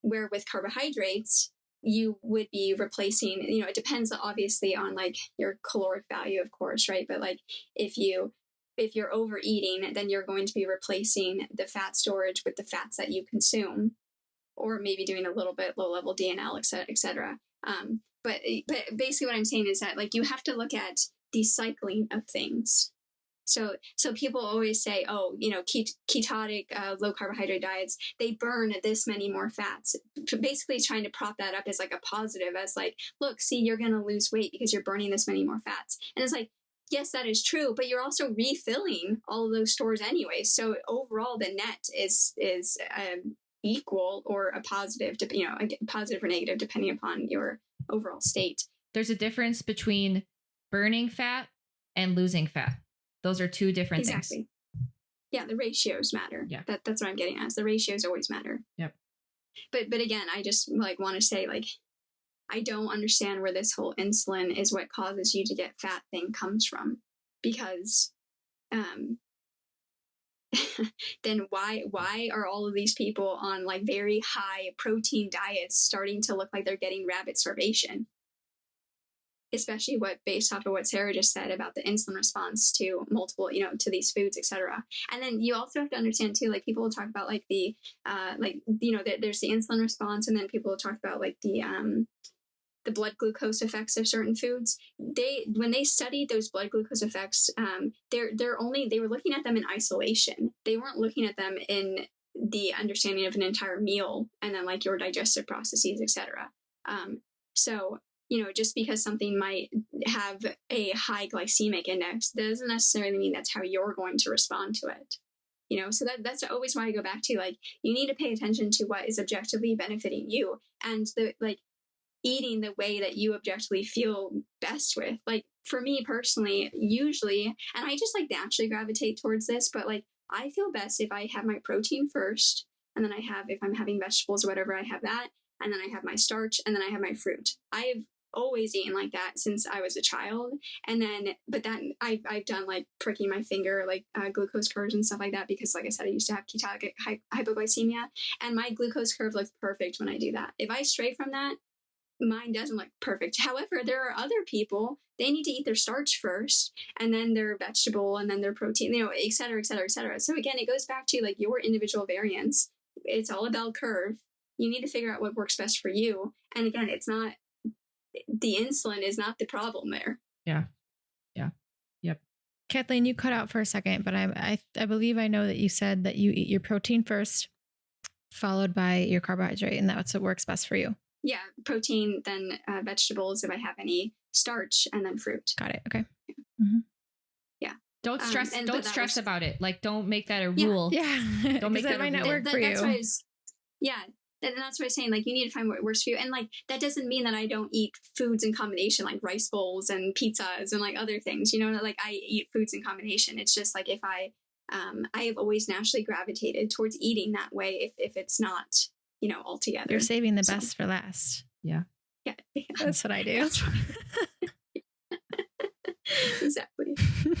[SPEAKER 4] where with carbohydrates, you would be replacing, you know, it depends obviously on like your caloric value, of course, right? But like if you're overeating, then you're going to be replacing the fat storage with the fats that you consume, or maybe doing a little bit low level DNL, et cetera. But basically what I'm saying is that like you have to look at the cycling of things. So people always say, oh, you know, ketotic, low carbohydrate diets, they burn this many more fats, basically trying to prop that up as like a positive, as like, look, see, you're going to lose weight because you're burning this many more fats. And it's like, yes, that is true, but you're also refilling all of those stores anyway. So overall, the net is equal or a positive, a positive or negative, depending upon your overall state.
[SPEAKER 1] There's a difference between burning fat and losing fat. Those are two different things.
[SPEAKER 4] Yeah, the ratios matter.
[SPEAKER 1] Yeah.
[SPEAKER 4] That's what I'm getting at. The ratios always matter.
[SPEAKER 1] Yep.
[SPEAKER 4] But again, I just like want to say, like, I don't understand where this whole insulin is what causes you to get fat thing comes from, because then why are all of these people on like very high protein diets starting to look like they're getting rabbit starvation? Especially based off of what Sarah just said about the insulin response to multiple, to these foods, etc. And then you also have to understand too, like people will talk about like the, there's the insulin response, and then people will talk about like the blood glucose effects of certain foods. When they studied those blood glucose effects, they were looking at them in isolation. They weren't looking at them in the understanding of an entire meal and then like your digestive processes, etc. So, just because something might have a high glycemic index doesn't necessarily mean that's how you're going to respond to it. So that's always why I go back to, like, you need to pay attention to what is objectively benefiting you, and eating the way that you objectively feel best with. Like for me personally, usually, and I just like naturally gravitate towards this, but like I feel best if I have my protein first, and then if I'm having vegetables or whatever, I have that, and then I have my starch, and then I have my fruit. I've always eaten like that since I was a child. And then, but then I've done like pricking my finger, like glucose curves and stuff like that, because like I said, I used to have ketogenic hypoglycemia, and my glucose curve looks perfect when I do that. If I stray from that, mine doesn't look perfect. However, there are other people, they need to eat their starch first, and then their vegetable, and then their protein, et cetera, et cetera, et cetera. So again, it goes back to like your individual variance. It's all a bell curve. You need to figure out what works best for you. And again, it's not, the insulin is not the problem there.
[SPEAKER 1] Yeah. Yep.
[SPEAKER 2] Kathleen, you cut out for a second, but I believe I know that you said that you eat your protein first, followed by your carbohydrate, and that's what works best for you.
[SPEAKER 4] Yeah, protein, then vegetables if I have any, starch, and then fruit.
[SPEAKER 2] Got it. Okay.
[SPEAKER 4] Yeah.
[SPEAKER 2] Mm-hmm.
[SPEAKER 4] Yeah.
[SPEAKER 1] Don't stress about it. Like, don't make that a rule.
[SPEAKER 2] Yeah.
[SPEAKER 1] Don't make that
[SPEAKER 2] might not work for you.
[SPEAKER 4] And that's what I was saying. Like, you need to find what works for you. And like, that doesn't mean that I don't eat foods in combination, like rice bowls and pizzas and like other things, like I eat foods in combination. It's just like, if I have always naturally gravitated towards eating that way if it's not, altogether.
[SPEAKER 2] You're saving the best for last.
[SPEAKER 1] Yeah.
[SPEAKER 4] Yeah.
[SPEAKER 2] That's what I do.
[SPEAKER 4] Exactly.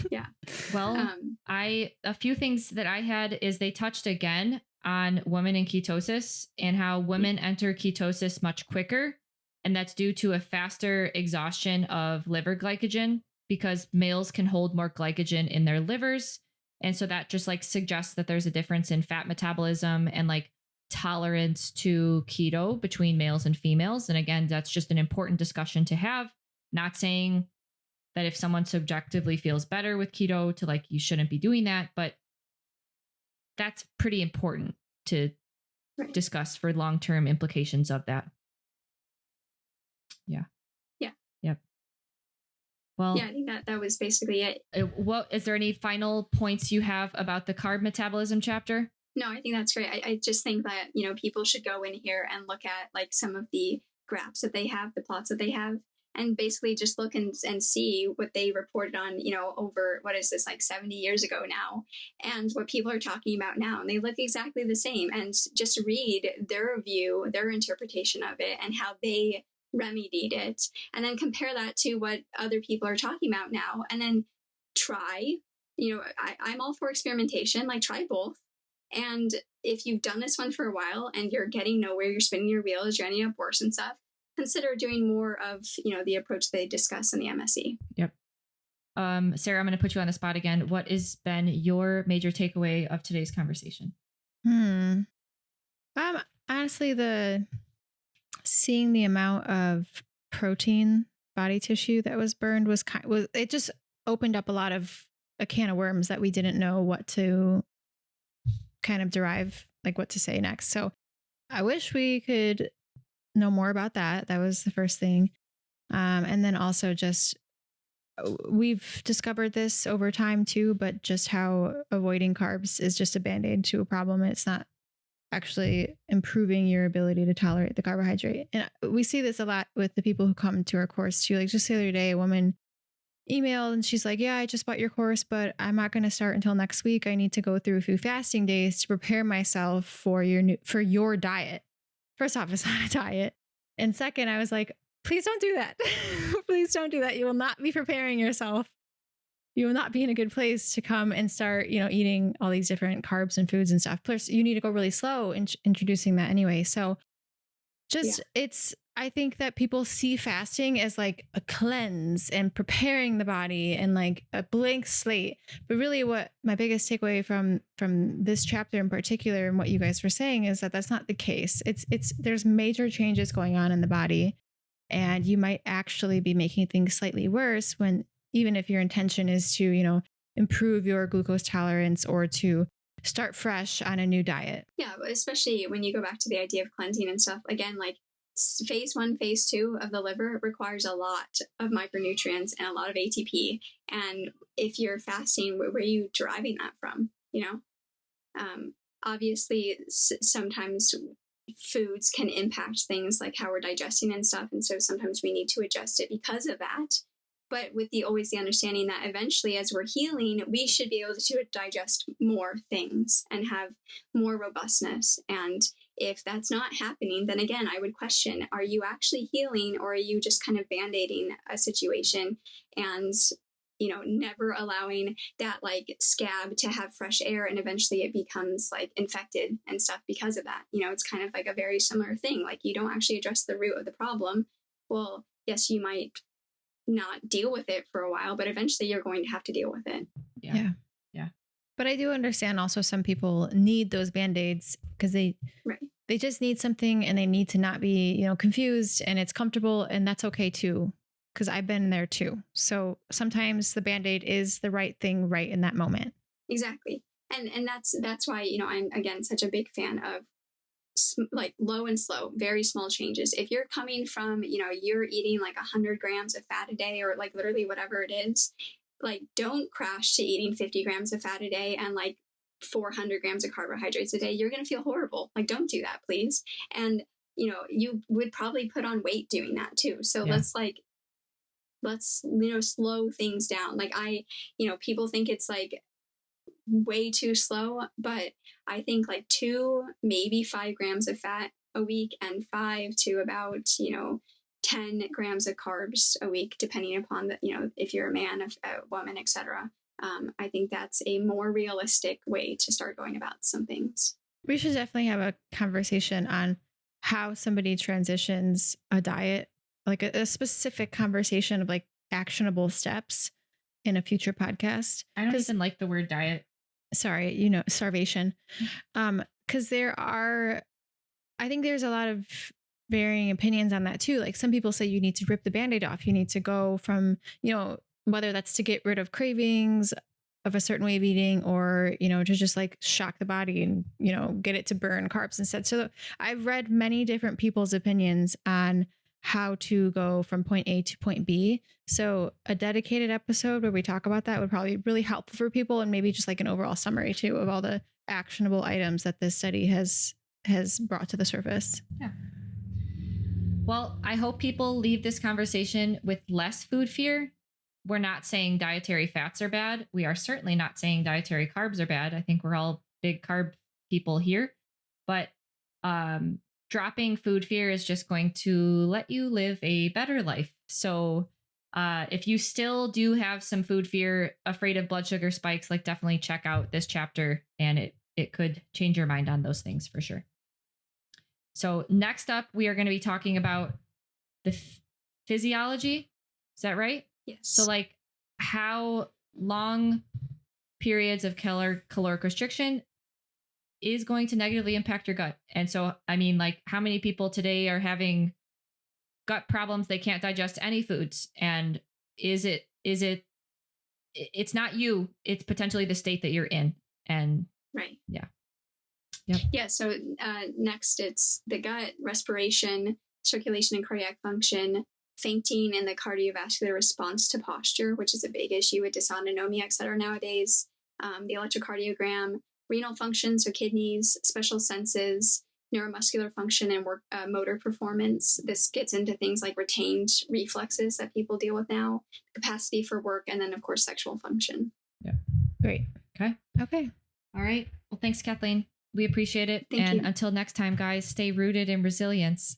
[SPEAKER 4] Yeah.
[SPEAKER 1] Well, a few things that I had is they touched again on women in ketosis and how women enter ketosis much quicker. And that's due to a faster exhaustion of liver glycogen, because males can hold more glycogen in their livers. And so that just like suggests that there's a difference in fat metabolism and like tolerance to keto between males and females. And again, that's just an important discussion to have. Not saying that if someone subjectively feels better with keto to like, you shouldn't be doing that, but that's pretty important to discuss for long-term implications of that. Yeah.
[SPEAKER 4] Yeah.
[SPEAKER 1] Yep. Well,
[SPEAKER 4] yeah, I think that was basically it.
[SPEAKER 1] What is there any final points you have about the carb metabolism chapter?
[SPEAKER 4] No, I think that's great. I just think that, people should go in here and look at like some of the graphs that they have, the plots that they have, and basically just look and see what they reported on, over, what is this, like 70 years ago now, and what people are talking about now. And they look exactly the same, and just read their view, their interpretation of it, and how they remedied it, and then compare that to what other people are talking about now, and then try, I'm all for experimentation, like try both. And if you've done this one for a while and you're getting nowhere, you're spinning your wheels, you're ending up worse and stuff, consider doing more of, the approach they discuss in the MSE.
[SPEAKER 1] Yep. Sarah, I'm going to put you on the spot again. What has been your major takeaway of today's conversation?
[SPEAKER 2] Honestly, seeing the amount of protein body tissue that was burned was it just opened up a can of worms that we didn't know what to kind of derive, like what to say next. So I wish we could know more about that. That was the first thing. And then also just, we've discovered this over time too, but just how avoiding carbs is just a band-aid to a problem. It's not actually improving your ability to tolerate the carbohydrate. And we see this a lot with the people who come to our course too. Like just the other day, a woman emailed and she's like, yeah, I just bought your course, but I'm not going to start until next week. I need to go through a few fasting days to prepare myself for your diet. First off, it's not a diet. And second, I was like, please don't do that. Please don't do that. You will not be preparing yourself. You will not be in a good place to come and start, eating all these different carbs and foods and stuff. Plus, you need to go really slow in introducing that anyway. So I think that people see fasting as like a cleanse and preparing the body and like a blank slate. But really what my biggest takeaway from this chapter in particular and what you guys were saying is that that's not the case. There's major changes going on in the body, and you might actually be making things slightly worse when, even if your intention is to, improve your glucose tolerance or to start fresh on a new diet.
[SPEAKER 4] Yeah, especially when you go back to the idea of cleansing and stuff. Again, like phase 1, phase 2 of the liver requires a lot of micronutrients and a lot of ATP. And if you're fasting, where are you deriving that from? Obviously, sometimes foods can impact things like how we're digesting and stuff. And so sometimes we need to adjust it because of that. But with always the understanding that eventually as we're healing, we should be able to digest more things and have more robustness. And if that's not happening, then again, I would question, are you actually healing, or are you just kind of band-aiding a situation and, never allowing that like scab to have fresh air, and eventually it becomes like infected and stuff because of that. It's kind of like a very similar thing. Like you don't actually address the root of the problem. Well, yes, you might not deal with it for a while, but eventually you're going to have to deal with it.
[SPEAKER 2] Yeah. But I do understand also some people need those Band-Aids because they just need something, and they need to not be, confused, and it's comfortable, and that's okay too. Because I've been there too. So sometimes the Band-Aid is the right thing right in that moment.
[SPEAKER 4] Exactly. And that's why, I'm again such a big fan of like low and slow, very small changes. If you're coming from, you're eating like 100 grams of fat a day, or like literally whatever it is, like don't crash to eating 50 grams of fat a day and like 400 grams of carbohydrates a day. You're going to feel horrible. Like, don't do that, please. And, you would probably put on weight doing that too. So let's slow things down. Like people think it's like way too slow, but I think like 2, maybe 5 grams of fat a week, and 5 to about, 10 grams of carbs a week, depending upon the, if you're a man, a woman, etc. I think that's a more realistic way to start going about some things.
[SPEAKER 2] We should definitely have a conversation on how somebody transitions a diet, like a specific conversation of like actionable steps in a future podcast.
[SPEAKER 1] I don't even like the word diet.
[SPEAKER 2] Sorry, starvation. Because I think there's a lot of varying opinions on that too. Like some people say you need to rip the Band-Aid off. You need to go from, whether that's to get rid of cravings of a certain way of eating, or, to just like shock the body and, get it to burn carbs instead. So I've read many different people's opinions on how to go from point A to point B. So a dedicated episode where we talk about that would probably be really helpful for people, and maybe just like an overall summary too of all the actionable items that this study has brought to the surface.
[SPEAKER 1] Yeah. Well, I hope people leave this conversation with less food fear. We're not saying dietary fats are bad. We are certainly not saying dietary carbs are bad. I think we're all big carb people here, but dropping food fear is just going to let you live a better life. So if you still do have some food fear, afraid of blood sugar spikes, like definitely check out this chapter, and it could change your mind on those things for sure. So next up, we are going to be talking about the physiology. Is that right?
[SPEAKER 4] Yes.
[SPEAKER 1] So like how long periods of caloric restriction is going to negatively impact your gut. And so, I mean, like how many people today are having gut problems? They can't digest any foods. And it's not you, it's potentially the state that you're in. And
[SPEAKER 4] right.
[SPEAKER 1] Yeah.
[SPEAKER 4] Yep. Yeah. So next it's the gut, respiration, circulation and cardiac function, fainting, and the cardiovascular response to posture, which is a big issue with dysautonomia, et cetera, nowadays. The electrocardiogram, renal function, so kidneys, special senses, neuromuscular function, and work motor performance. This gets into things like retained reflexes that people deal with now, capacity for work, and then of course sexual function.
[SPEAKER 1] Yeah.
[SPEAKER 2] Great.
[SPEAKER 1] Okay.
[SPEAKER 2] Okay.
[SPEAKER 1] All right. Well, thanks, Kathleen. We appreciate it.
[SPEAKER 4] Thank
[SPEAKER 1] And
[SPEAKER 4] you.
[SPEAKER 1] until next time, guys, stay rooted in resilience.